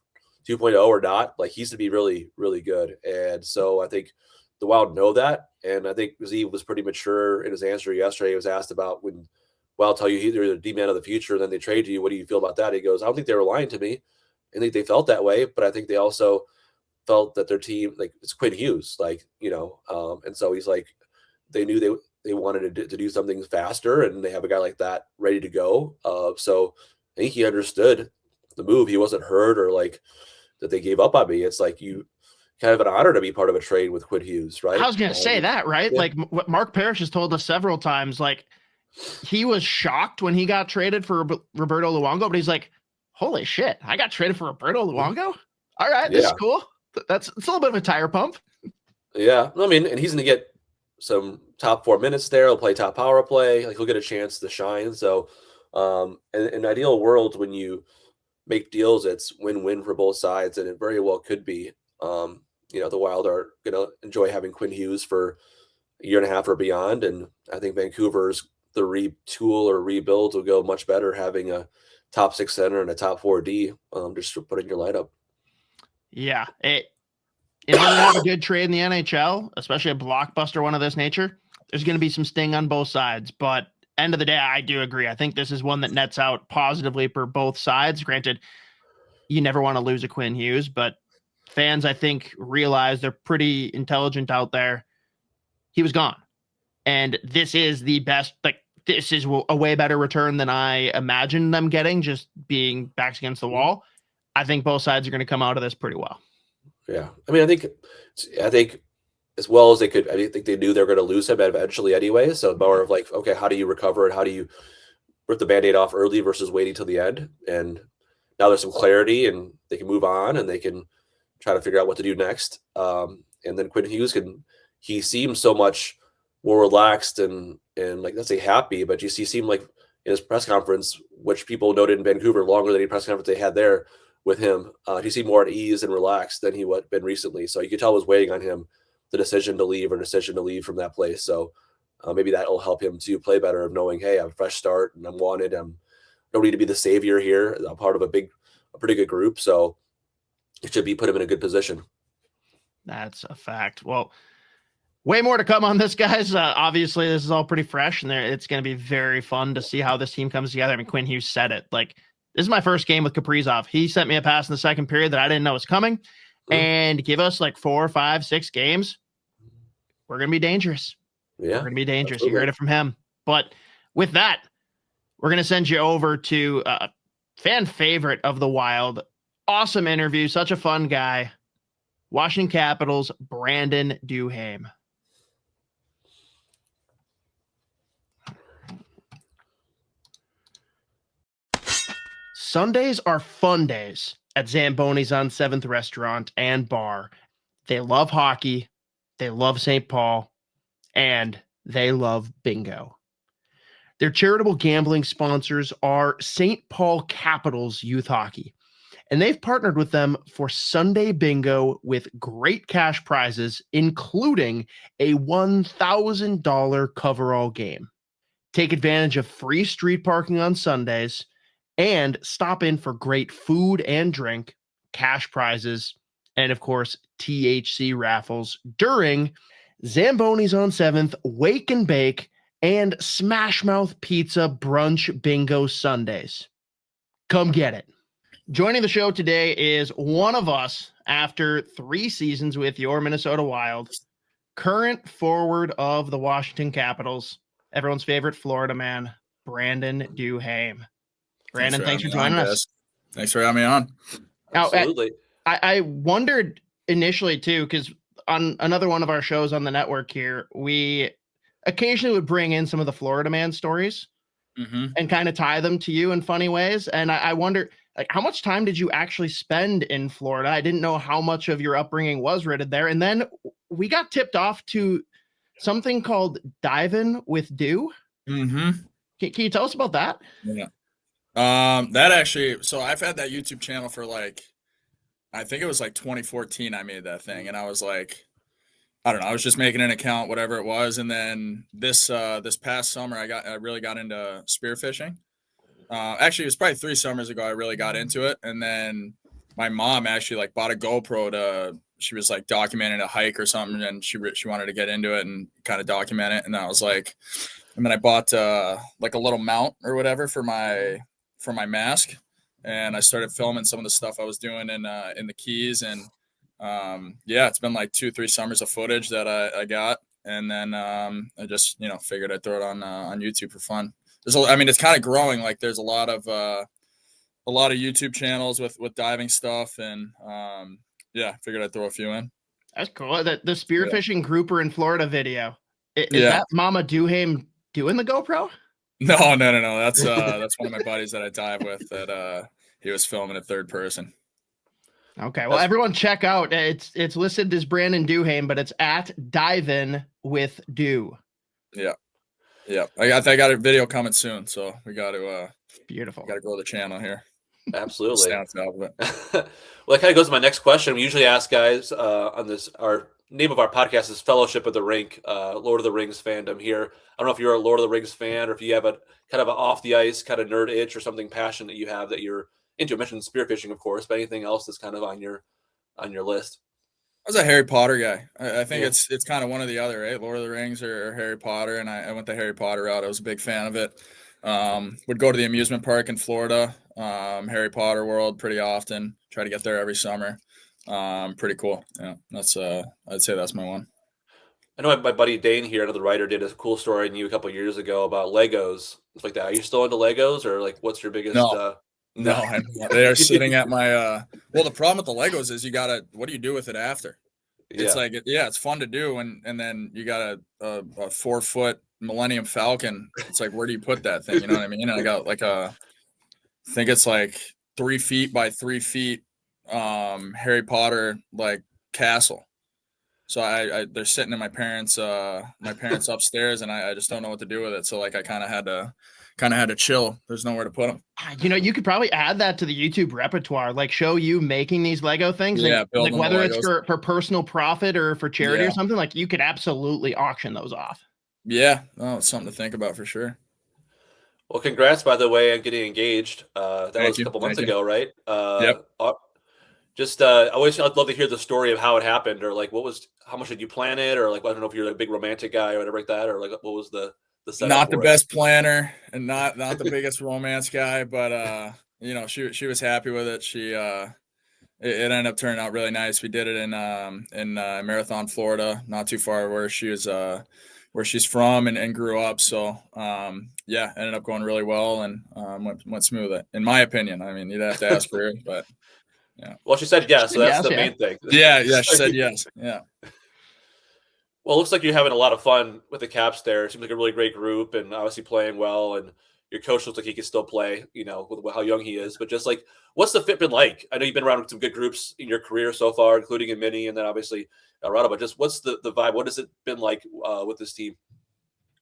2.0 or not, like he's to be really, really good. And so I think the Wild know that. And I think Zeev was pretty mature in his answer yesterday. He was asked about when Wild tell you they're the D-man of the future, and then they trade you. What do you feel about that? He goes, I don't think they were lying to me. I think they felt that way, but I think they also felt that their team, like it's Quinn Hughes, and so he's like, they knew they wanted to do something faster, and they have a guy like that ready to go. So I think he understood the move. He wasn't hurt or like that they gave up on me. It's like you kind of an honor to be part of a trade with Quinn Hughes, right? I was going to say that, right? Yeah. Like what Mark Parrish has told us several times, like he was shocked when he got traded for Roberto Luongo, but he's like, holy shit, I got traded for Roberto Luongo? All right, this is cool. It's a little bit of a tire pump. Yeah, I mean, and he's going to get some top 4 minutes there. He'll play top power play. Like he'll get a chance to shine. So, in an ideal world, when you make deals, it's win-win for both sides, and it very well could be. The Wild are going to enjoy having Quinn Hughes for a year and a half or beyond, and I think Vancouver's the retool or rebuild will go much better having a top 6 center and a top 4 D just to put in your lineup. Yeah, in order to have a good trade in the NHL, especially a blockbuster one of this nature, there's going to be some sting on both sides. But end of the day, I do agree. I think this is one that nets out positively for both sides. Granted, you never want to lose a Quinn Hughes, but fans, I think, realize they're pretty intelligent out there. He was gone. And this is the best, this is a way better return than I imagined them getting, just being backs against the wall. I think both sides are going to come out of this pretty well. Yeah. I mean, I think as well as they could, I think they knew they were going to lose him eventually anyway. So more of like, okay, how do you recover and how do you rip the Band-Aid off early versus waiting till the end? And now there's some clarity and they can move on and they can try to figure out what to do next. And then Quinn Hughes he seems so much more relaxed and like, let's say happy, but he seemed like in his press conference, which people noted in Vancouver longer than any press conference they had there with him, he seemed more at ease and relaxed than he had been recently. So you could tell it was waiting on him, the decision to leave from that place. So maybe that'll help him to play better of knowing, hey, I'm a fresh start and I'm wanted. I don't need to be the savior here. I'm part of a pretty good group. So it should put him in a good position. That's a fact. Well, way more to come on this, guys. Obviously, this is all pretty fresh, and it's going to be very fun to see how this team comes together. I mean, Quinn Hughes said it. Like, this is my first game with Kaprizov. He sent me a pass in the second period that I didn't know was coming. And give us like 4, 5, 6 games. We're going to be dangerous. Yeah. We're going to be dangerous. Absolutely. You heard it from him. But with that, we're going to send you over to a fan favorite of the Wild. Awesome interview. Such a fun guy. Washington Capitals, Brandon Duhaime. Sundays are fun days at Zamboni's on 7th Restaurant and Bar. They love hockey, they love St. Paul, and they love bingo. Their charitable gambling sponsors are St. Paul Capitals Youth Hockey, and they've partnered with them for Sunday Bingo with great cash prizes, including a $1,000 coverall game. Take advantage of free street parking on Sundays and stop in for great food and drink, cash prizes, and of course, THC raffles during Zamboni's on 7th, Wake and Bake, and Smash Mouth Pizza Brunch Bingo Sundays. Come get it. Joining the show today is one of us after 3 seasons with your Minnesota Wild, current forward of the Washington Capitals, everyone's favorite Florida man, Brandon Duhaime. Brandon, thanks for joining us. Thanks for having me on. Now, Absolutely. I wondered initially too, because on another one of our shows on the network here, we occasionally would bring in some of the Florida man stories and kind of tie them to you in funny ways. And I wonder, like, how much time did you actually spend in Florida? I didn't know how much of your upbringing was rooted there. And then we got tipped off to something called Divin' with Dew. Can you tell us about that? Yeah. That actually, so I've had that YouTube channel for I think it was 2014 I made that thing. And I was I don't know, I was just making an account, whatever it was. And then this past summer, I really got into spearfishing. Actually, it was probably 3 summers ago I really got into it. And then my mom actually bought a GoPro she was documenting a hike or something, and she wanted to get into it and kind of document it. And I was and then I bought a little mount or whatever for my mask, and I started filming some of the stuff I was doing in the Keys. And it's been 2-3 summers of footage that I got, and then I just figured I'd throw it on YouTube for fun. It's kind of growing. There's a lot of YouTube channels with diving stuff, and figured I'd throw a few in. That's cool. The spearfishing grouper in Florida video. Is that Mama Duhaime doing the GoPro? No. That's one of my buddies that I dive with. That he was filming it third person. Okay, well, everyone check out. It's listed as Brandon Duhaime, but it's at Divin' with Dew. Yeah. I got a video coming soon, so we got to beautiful. Got to grow the channel here. Absolutely. Well, that kind of goes to my next question. We usually ask guys on this. Our name of our podcast is Fellowship of the Rink, Lord of the Rings fandom here. I don't know if you're a Lord of the Rings fan, or if you have a kind of an off the ice kind of nerd itch or something passion that you have that you're into. I mentioned spearfishing, of course, but anything else that's kind of on your list? I was a Harry Potter guy. I think it's kind of one or the other, right? Lord of the Rings or Harry Potter, and I went the Harry Potter route. I was a big fan of it. Would go to the amusement park in Florida, Harry Potter World pretty often. Try to get there every summer. Pretty cool. Yeah, that's I'd say that's my one. I know my buddy Dane here, another writer, did a cool story on you a couple of years ago about Legos, stuff like that. Are you still into Legos, or what's your biggest? No, they are sitting at my. Well, the problem with the Legos is what do you do with it after? It's it's fun to do, and then you got a 4-foot Millennium Falcon. It's where do you put that thing? You know what I mean? And I got I think it's 3 feet by 3 feet, Harry Potter castle. So they're sitting in my parents' upstairs, and I just don't know what to do with it. So I kind of had to chill. There's nowhere to put them. You could probably add that to the YouTube repertoire, show you making these Lego things. Yeah, and, whether it's for personal profit or for charity or something, you could absolutely auction those off. Yeah, it's something to think about for sure. Well, congrats, by the way, on getting engaged. That was a couple months ago, right? Yep. I'd love to hear the story of how it happened, or how much did you plan it, or I don't know if you're a big romantic guy or whatever like that, or what was the setup? Not the best planner and not the biggest romance guy, but she was happy with it. It ended up turning out really nice. We did it in Marathon, Florida, not too far where she's from and grew up. So ended up going really well and went smooth, in my opinion. I mean, you'd have to ask her, but yeah. Well, she said yes, so that's the main thing. Yeah, she said yes. Yeah. Well, it looks like you're having a lot of fun with the Caps there. It seems like a really great group, and obviously playing well. And your coach looks like he can still play, with how young he is. But just what's the fit been like? I know you've been around with some good groups in your career so far, including in Mini, and then obviously Colorado. But just what's the vibe? What has it been like with this team?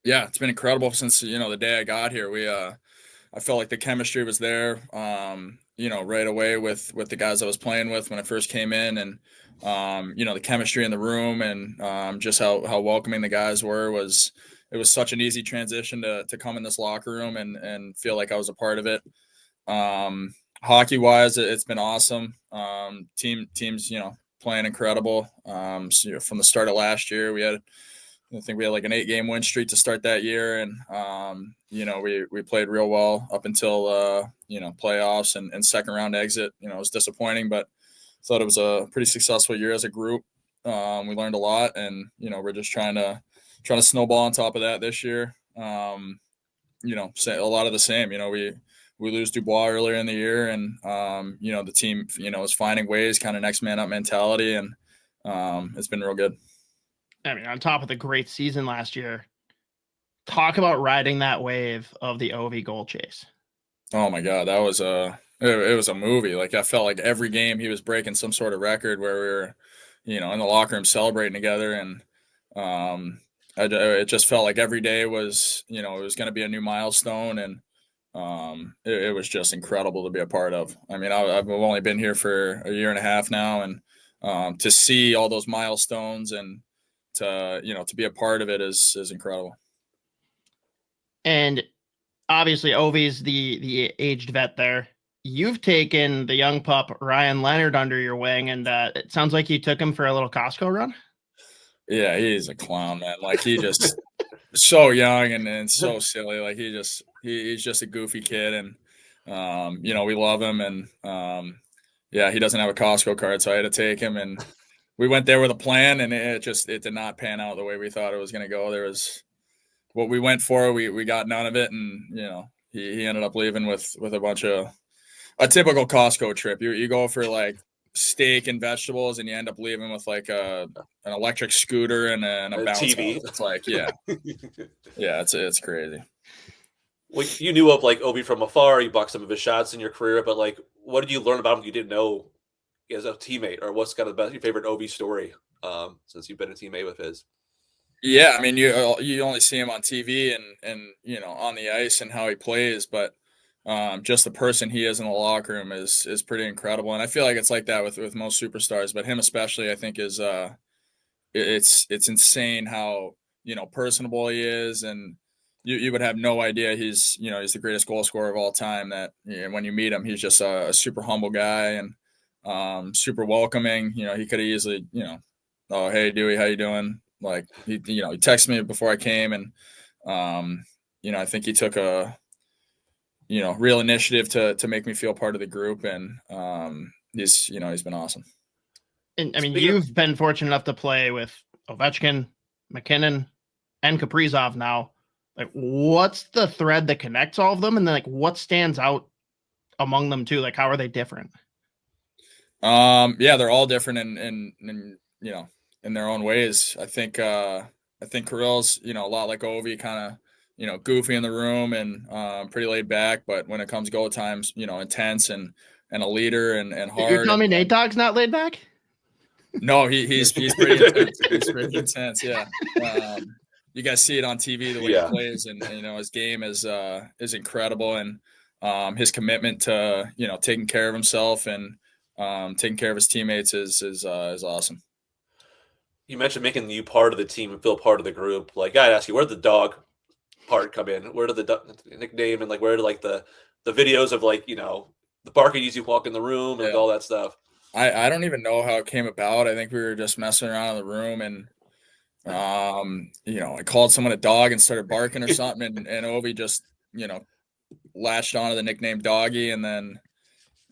Yeah, it's been incredible since the day I got here. I felt like the chemistry was there, right away with the guys I was playing with when I first came in, and the chemistry in the room, and just how welcoming the guys were it was such an easy transition to come in this locker room and feel like I was a part of it. Hockey wise, it's been awesome. Teams, playing incredible. So, from the start of last year, I think we had like an 8-game win streak to start that year. And, we played real well up until, playoffs and second round exit. It was disappointing, but thought it was a pretty successful year as a group. We learned a lot, and, we're just trying to snowball on top of that this year. Say a lot of the same, we lose Dubois earlier in the year, and, the team, is finding ways, kind of next man up mentality. And it's been real good. I mean, on top of the great season last year, talk about riding that wave of the Ovi goal chase. Oh my God, that was it was a movie. Like, I felt like every game he was breaking some sort of record where we were, in the locker room celebrating together, and it just felt like every day was, it was going to be a new milestone, and it was just incredible to be a part of. I mean, I've only been here for a year and a half now, and to see all those milestones and to be a part of it is incredible. And obviously Ovi's the aged vet there. You've taken the young pup Ryan Leonard under your wing, and it sounds like you took him for a little Costco run. Yeah, he's a clown, man. Like, he just so young and so silly. Like, he's just a goofy kid, and we love him, and he doesn't have a Costco card, so I had to take him, and we went there with a plan, and it did not pan out the way we thought it was going to go. There was what we went for. We got none of it. And, he ended up leaving with a typical Costco trip. You go for like steak and vegetables, and you end up leaving with like an electric scooter and a bounce TV. house. It's like, yeah, it's crazy. Well, you knew of like Ovi from afar. You blocked some of his shots in your career, but like, what did you learn about him you didn't know as a teammate, or what's kind of your favorite Ovi story since you've been a teammate with his? Yeah, I mean, you only see him on TV and on the ice and how he plays, but just the person he is in the locker room is pretty incredible. And I feel like it's like that with most superstars, but him especially, I think is it's insane how personable he is, and you would have no idea he's the greatest goal scorer of all time. That when you meet him, he's just a super humble guy, and super welcoming. He could have easily, oh, hey Dewey, how you doing? Like, he texted me before I came, and I think he took a real initiative to make me feel part of the group, and he's been awesome. And I mean, you've been fortunate enough to play with Ovechkin, McKinnon, and Kaprizov now. Like, what's the thread that connects all of them, and then like what stands out among them too? Like, how are they different? They're all different in their own ways. I think Kirill's, a lot like Ovi, kind of, goofy in the room and pretty laid back, but when it comes go times, intense and a leader and hard. You're telling me Nate Dogg's not laid back? No, he's pretty intense. He's pretty intense, yeah. You guys see it on TV, the way he plays, and his game is incredible, and his commitment to taking care of himself and taking care of his teammates is awesome. You mentioned making you part of the team and feel part of the group. Like, I'd ask you, where did the dog part come in? Where did the nickname and like where did like the videos of like the barking as you walk in the room and all that stuff? I don't even know how it came about. I think we were just messing around in the room, and I called someone a dog and started barking or something, and Ovi just latched onto the nickname Doggy, and then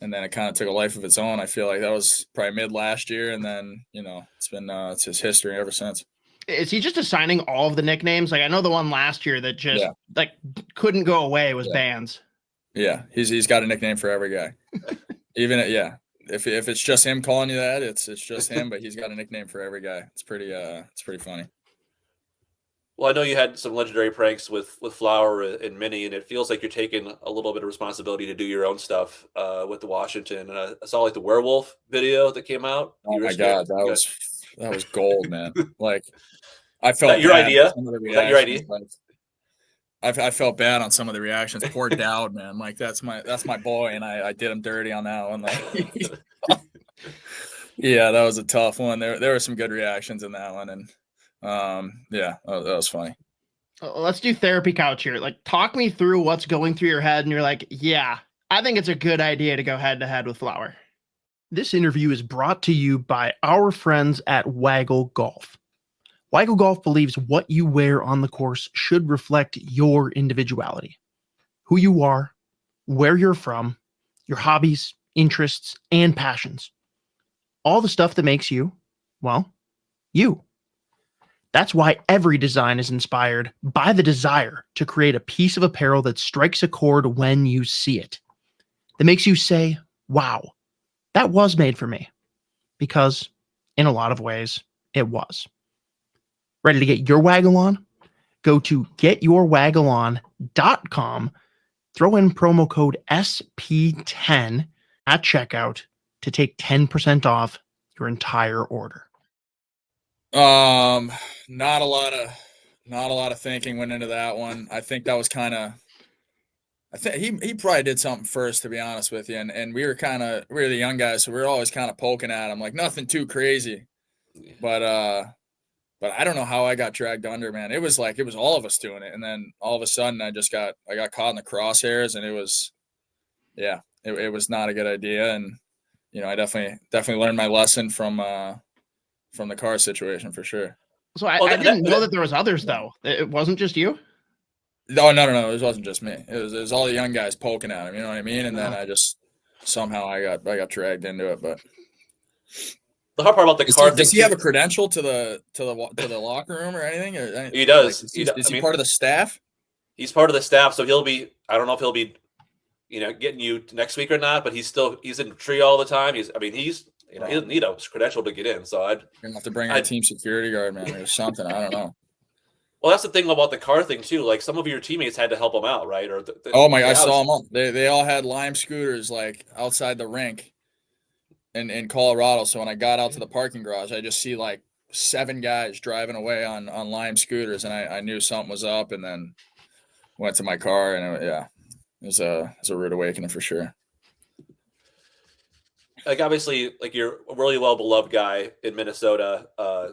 it kind of took a life of its own. I feel like that was probably mid last year, and then it's his history ever since. Is he just assigning all of the nicknames? Like, I know the one last year that just like couldn't go away was Bands. Yeah, he's got a nickname for every guy. Even if it's just him calling you that, it's just him, but he's got a nickname for every guy. It's pretty funny. Well, I know you had some legendary pranks with Flower and Minnie, and it feels like you're taking a little bit of responsibility to do your own stuff with the Washington. And I saw like the werewolf video that came out. Oh my God, that was gold, man. Like, I felt that your idea? Was that your idea? I felt bad on some of the reactions. Poor Dowd, man. Like that's my boy, and I did him dirty on that one. Like, yeah, that was a tough one. There were some good reactions in that one, and yeah, that was funny. Let's do therapy couch here. Like, talk me through what's going through your head, and you're like, yeah, I think it's a good idea to go head to head with Flower. This interview is brought to you by our friends at Waggle Golf. Waggle Golf believes what you wear on the course should reflect your individuality, who you are, where you're from, your hobbies, interests, and passions. All the stuff that makes you, well, you. That's why every design is inspired by the desire to create a piece of apparel that strikes a chord when you see it. That makes you say, wow, that was made for me. Because in a lot of ways, it was. Ready to get your waggle on? Go to getyourwaggleon.com, throw in promo code SP10 at checkout to take 10% off your entire order. Not a lot of thinking went into that one. I think that was kind of. I think he probably did something first, to be honest with you, and we were the young guys, so we were always kind of poking at him, like nothing too crazy, but I don't know how I got dragged under, man. It was all of us doing it, and then all of a sudden I got caught in the crosshairs, and it was not a good idea, and I definitely learned my lesson from the car situation for sure. So I didn't know that there was others though. It wasn't just you. No, it wasn't just me. It was all the young guys poking at him. You know what I mean? And then I just somehow I got dragged into it. But the hard part about the car thing, does he have a credential to the locker room or anything? He does. Is he part of the staff? He's part of the staff, so he'll be. I don't know if he'll be, getting you next week or not. But he's in tree all the time. He doesn't need a credential to get in. So you're gonna have to bring in a team security guard, man, or something. I don't know. Well, that's the thing about the car thing too. Like some of your teammates had to help him out, right? Or I saw them all. They all had Lime scooters like outside the rink in Colorado. So when I got out to the parking garage, I just see like 7 guys driving away on Lime scooters, and I knew something was up. And then went to my car, and it was a rude awakening for sure. Like obviously, like you're a really well beloved guy in Minnesota.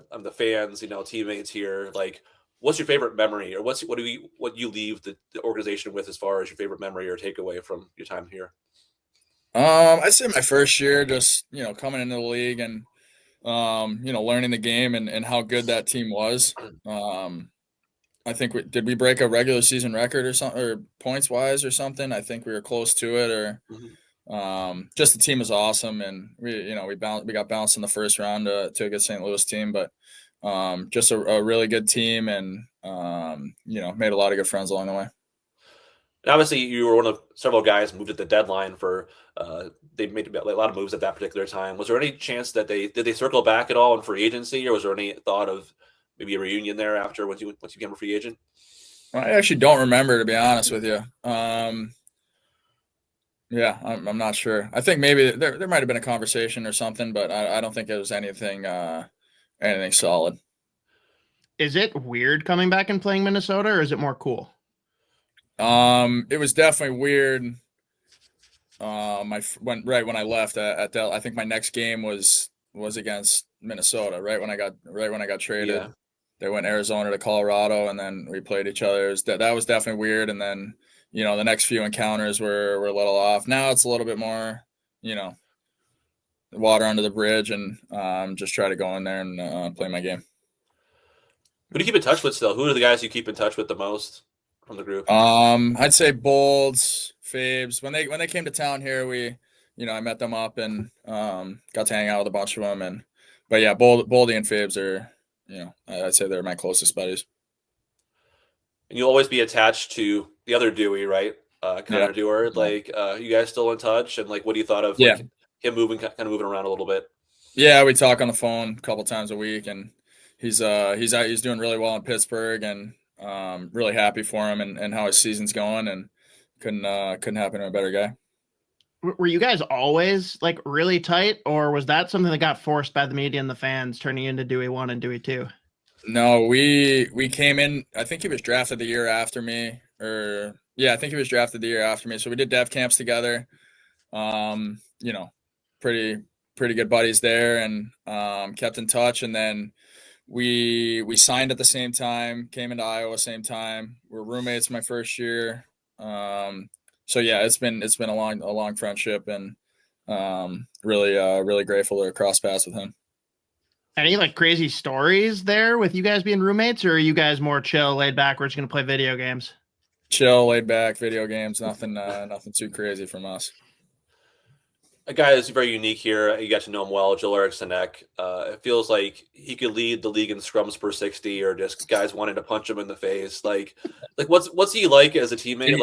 I'm the fans, teammates here. Like, what's your favorite memory, or what you leave the organization with as far as your favorite memory or takeaway from your time here? I'd say my first year, just coming into the league and learning the game and how good that team was. I think did we break a regular season record or something, or points wise or something? I think we were close to it, or. Just the team was awesome, and we got bounced in the first round to a good St. Louis team, but just a really good team, and made a lot of good friends along the way. And obviously, you were one of several guys moved at the deadline for. They made a lot of moves at that particular time. Was there any chance that did they circle back at all in free agency, or was there any thought of maybe a reunion there after once you became a free agent? I actually don't remember, to be honest with you. Yeah, I'm not sure. I think maybe there might have been a conversation or something, but I don't think it was anything solid. Is it weird coming back and playing Minnesota, or is it more cool? It was definitely weird. When I left at Del, I think my next game was against Minnesota. Right when I got traded, yeah. They went Arizona to Colorado, and then we played each other. That was definitely weird, and then. The next few encounters were a little off. Now it's a little bit more, water under the bridge, and just try to go in there and play my game. Who do you keep in touch with still? Who are the guys you keep in touch with the most from the group? I'd say Bolds, Fabes. When they came to town here, I met them up and got to hang out with a bunch of them. But yeah, Boldy and Fabes are, I'd say they're my closest buddies. And you'll always be attached to the other Dewey, right? Connor Dewar. Like, you guys still in touch? And like, what do you thought of him moving around a little bit? Yeah, we talk on the phone a couple times a week, and he's doing really well in Pittsburgh, and really happy for him and how his season's going, and couldn't happen to a better guy. Were you guys always like really tight, or was that something that got forced by the media and the fans, turning into Dewey 1 and Dewey 2? No, we came in. I think he was drafted the year after me. I think he was drafted the year after me. So we did dev camps together. You know, pretty good buddies there, and kept in touch. And then we signed at the same time, came into Iowa same time. We're roommates my first year. So yeah, it's been a long friendship, and really grateful to cross paths with him. Any like crazy stories there with you guys being roommates, or are you guys more chill, laid back? We're just gonna play video games. Chill, laid back, video games. Nothing too crazy from us. A guy that's very unique here. You got to know him well, Joel Eriksson Ek. It feels like he could lead the league in scrums per 60, or just guys wanting to punch him in the face. Like what's he like as a teammate?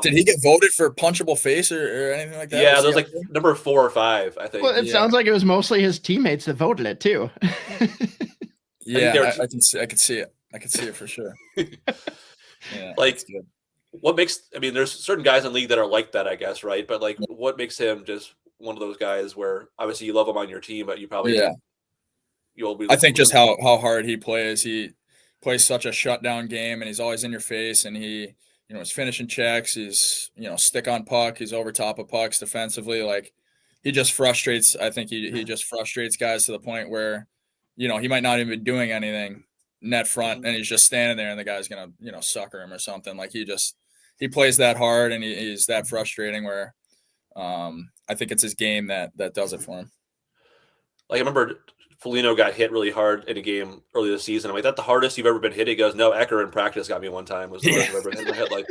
Did he get voted for punchable face or anything like that? Yeah, that was like number 4 or 5, I think. Well, it sounds like it was mostly his teammates that voted it too. Yeah, I could see it. I could see it for sure. Yeah, like, what makes? I mean, there's certain guys in the league that are like that, I guess, right? But like, what makes him just one of those guys where obviously you love him on your team, but you probably you'll be. I think just how hard he plays. He plays such a shutdown game, and he's always in your face, and he. He's finishing checks. He's, stick on puck. He's over top of pucks defensively. Like, he just frustrates. I think he just frustrates guys to the point where, he might not even be doing anything net front, and he's just standing there, and the guy's gonna, sucker him or something. Like, he plays that hard, and he's that frustrating where, I think it's his game that does it for him. Like, I remember Foligno got hit really hard in a game early this season. I'm like, that the hardest you've ever been hit? He goes, no, Ecker in practice got me one time. Was the hardest I've ever been hit. Like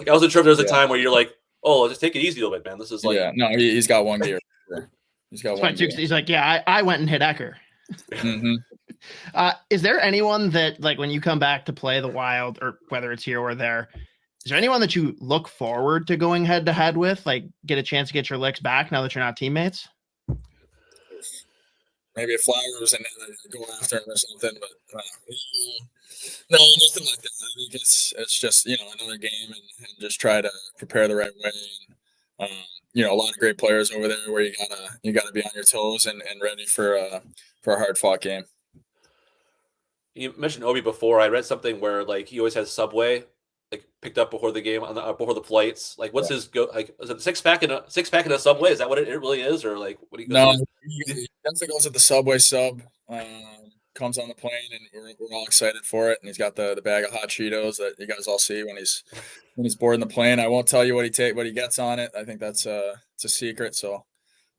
I wasn't sure if there was a time where you're like, oh, just take it easy a little bit, man. This is like, no, he's got one gear. He's got one gear. He's like, yeah, I went and hit Ecker. Mm-hmm. Is there anyone that, like, when you come back to play the Wild, or whether it's here or there, is there anyone that you look forward to going head to head with, like get a chance to get your licks back now that you're not teammates? Maybe if Flowers and go after him or something, but no, nothing like that. I think it's just another game, and just try to prepare the right way. And a lot of great players over there where you gotta be on your toes and ready for a hard fought game. You mentioned Obi before. I read something where like he always has Subway like picked up before the game before the flights. Like, what's his go? Like, is it six pack in a Subway? Is that what it really is, or like what do you? No, he definitely goes at the Subway sub. Comes on the plane, and we're all excited for it. And he's got the bag of hot Cheetos that you guys all see when he's boarding the plane. I won't tell you what he gets on it. I think that's it's a secret. So,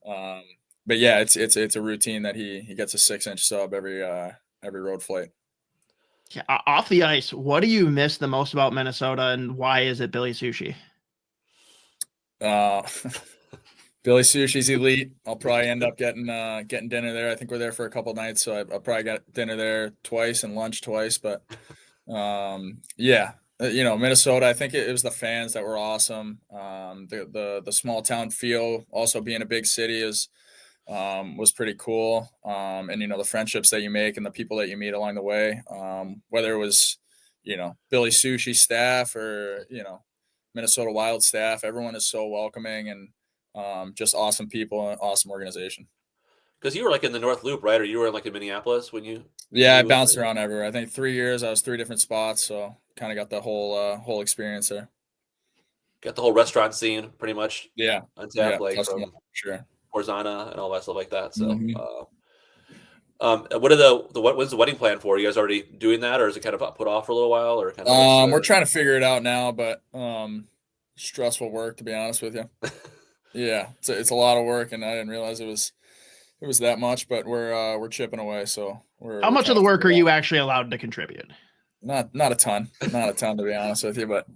but yeah, it's a routine that he gets a 6-inch sub every road flight. Yeah, off the ice, what do you miss the most about Minnesota, and why is it Billy Sushi? Billy Sushi's elite. I'll probably end up getting dinner there. I think we're there for a couple nights, so I'll probably get dinner there twice and lunch twice. But Minnesota. I think it was the fans that were awesome. The small town feel, also being a big city, was pretty cool. And the friendships that you make and the people that you meet along the way. Whether it was Billy Sushi staff or Minnesota Wild staff, everyone is so welcoming and just awesome people and awesome organization. Because you were like in the North Loop, right? Or you were like in Minneapolis when you? Yeah, I bounced around everywhere. I think 3 years I was 3 different spots, so kind of got the whole experience there. Got the whole restaurant scene pretty much. Yeah, on tap, like from sure. Horzana and all that stuff like that. So, mm-hmm. What's the wedding plan for? Are you guys already doing that, or is it kind of put off for a little while, or kind of? We're trying to figure it out now, but stressful work, to be honest with you. Yeah, it's a lot of work, and I didn't realize it was that much, but we're chipping away. So how much of the work are you actually allowed to contribute? Not a ton, to be honest with you, but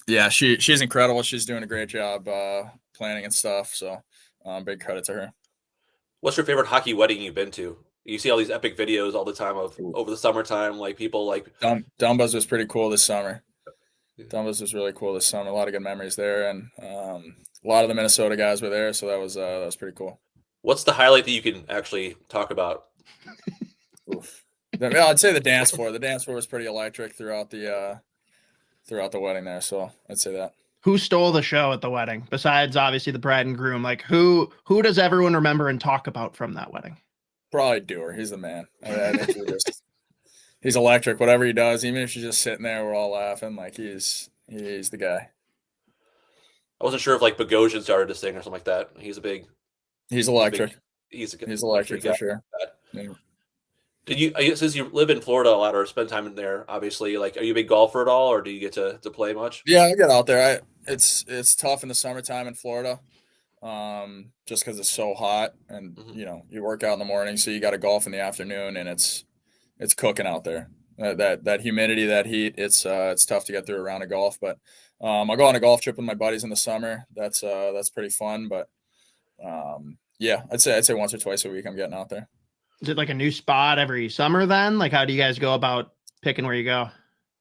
yeah, she's incredible. She's doing a great job planning and stuff. So big credit to her. What's your favorite hockey wedding you've been to? You see all these epic videos all the time of over the summertime, like people like Dumba's was pretty cool this summer. Dumba's was really cool this summer. A lot of good memories there, and a lot of the Minnesota guys were there, so that was pretty cool. What's the highlight that you can actually talk about? I'd say the dance floor. The dance floor was pretty electric throughout the wedding there, so I'd say that. Who stole the show at the wedding besides obviously the bride and groom? Like who does everyone remember and talk about from that wedding? Probably Dewar. He's the man. I think he's electric. Whatever he does, even if she's just sitting there, we're all laughing. Like he's the guy. I wasn't sure if like Bogosian started to sing or something like that. He's electric. He's electric for guy. sure. Yeah. Did you, since you live in Florida a lot or spend time in there, obviously, like, are you a big golfer at all, or do you get to play much? Yeah, I get out there. It's tough in the summertime in Florida, just because it's so hot, and you work out in the morning, so you got to golf in the afternoon, and it's cooking out there. That humidity, that heat, it's tough to get through a round of golf. But I'll go on a golf trip with my buddies in the summer. That's pretty fun. But yeah, I'd say once or twice a week I'm getting out there. Is it like a new spot every summer then? Like, how do you guys go about picking where you go?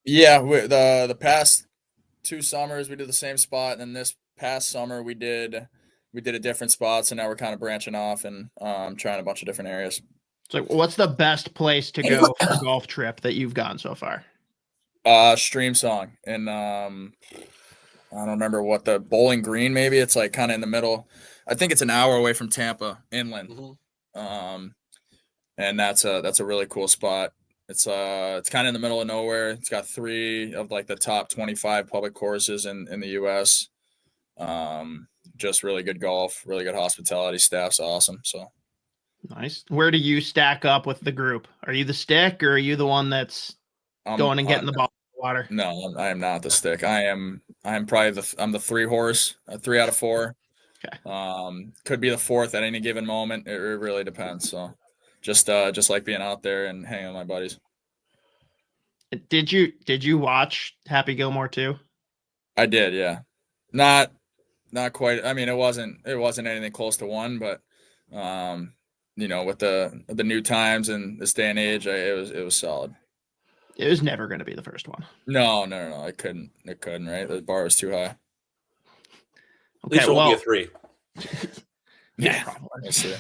Yeah, the past 2 summers we did the same spot, and then this past summer we did a different spot. So now we're kind of branching off and trying a bunch of different areas. So, what's the best place to go for a golf trip that you've gone so far? Stream Song, and I don't remember what, the Bowling Green, maybe. It's like kind of in the middle. I think it's an hour away from Tampa inland. And that's a really cool spot. It's kind of in the middle of nowhere. It's got 3 of like the top 25 public courses in the US. Just really good golf, really good hospitality, staff's awesome. So nice. Where do you stack up with the group? Are you the stick, or are you the one that's going and getting the ball in the water? No, I am not the stick. I'm probably I'm the 3 horse, 3 out of 4. Okay. Could be the 4th at any given moment. It really depends. So just like being out there and hanging with my buddies. Did you watch Happy Gilmore too? I did, yeah. Not quite. I mean, it wasn't anything close to 1, but with the new times and this day and age, it was solid. It was never going to be the first one. No. It couldn't. Right, the bar was too high. At least it won't be a 3. Yeah, probably. We'll see.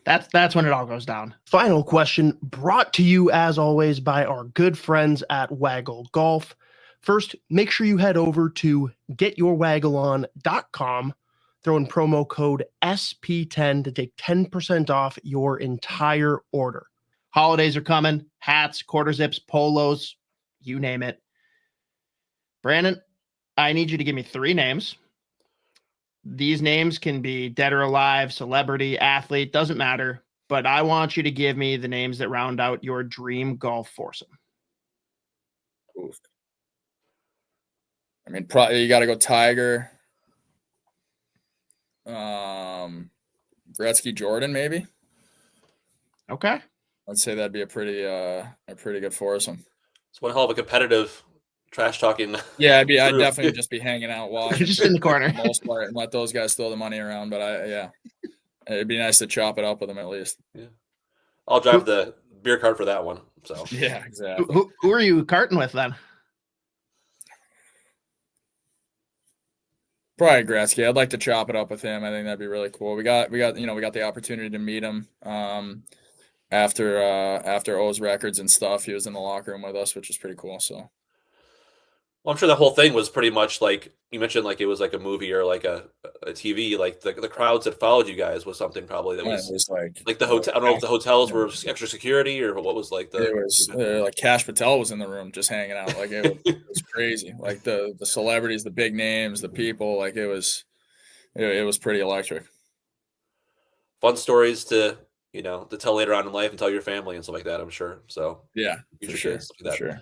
That's when it all goes down. Final question, brought to you as always by our good friends at Waggle Golf. First, make sure you head over to getyourwaggleon.com, throw in promo code SP10 to take 10% off your entire order. Holidays are coming. Hats, quarter zips, polos, you name it. Brandon, I need you to give me 3 names. These names can be dead or alive, celebrity, athlete, doesn't matter. But I want you to give me the names that round out your dream golf foursome. Oof. I mean, probably you got to go Tiger, Gretzky, Jordan, maybe. Okay. I'd say that'd be a pretty good foursome. It's one hell of a competitive trash talking. Yeah, I'd definitely just be hanging out, watching, just in the corner, for the most part, and let those guys throw the money around. But it'd be nice to chop it up with them at least. Yeah, I'll drive the beer cart for that one. So yeah, exactly. Who are you carting with then? Probably Gretzky. I'd like to chop it up with him. I think that'd be really cool. We got the opportunity to meet him after O's records and stuff. He was in the locker room with us, which is pretty cool. So. Well, I'm sure the whole thing was pretty much like you mentioned, like it was like a movie or like a TV. Like the crowds that followed you guys was something probably that was like the hotel. I don't know if the hotels were extra security or what was like the. It was like Cash Patel was in the room just hanging out. Like it was crazy. Like the celebrities, the big names, the people. Like it was pretty electric. Fun stories to tell later on in life and tell your family and stuff like that. I'm sure. So yeah, for sure. Kids, for sure.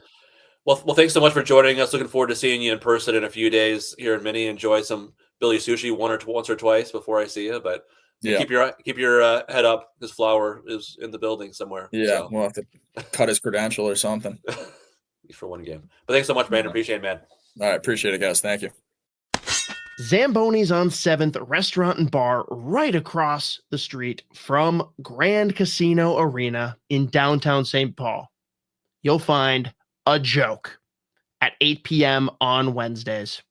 Well, thanks so much for joining us. Looking forward to seeing you in person in a few days here in Mini. Enjoy some Billy sushi once or twice before I see you. But keep your head up because Flower is in the building somewhere. Yeah, so. We'll have to cut his credential or something for one game. But thanks so much, Brandon. Appreciate it, man. All right, appreciate it, guys. Thank you. Zamboni's on 7th Restaurant and Bar right across the street from Grand Casino Arena in downtown St. Paul. You'll find a joke at 8 p.m. on Wednesdays.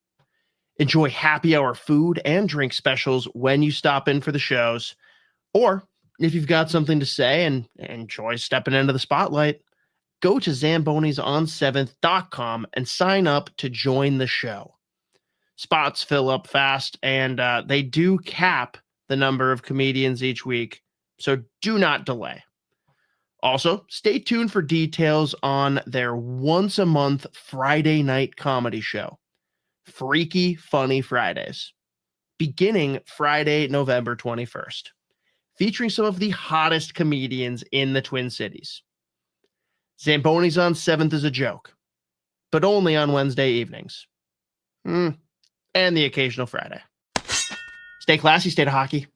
Enjoy happy hour food and drink specials when you stop in for the shows. Or if you've got something to say and enjoy stepping into the spotlight, go to zambonison7th.com and sign up to join the show. Spots fill up fast, and they do cap the number of comedians each week, so do not delay. Also, stay tuned for details on their once-a-month Friday night comedy show, Freaky Funny Fridays, beginning Friday, November 21st, featuring some of the hottest comedians in the Twin Cities. Zamboni's on 7th is a joke, but only on Wednesday evenings. And the occasional Friday. Stay classy, stay to hockey.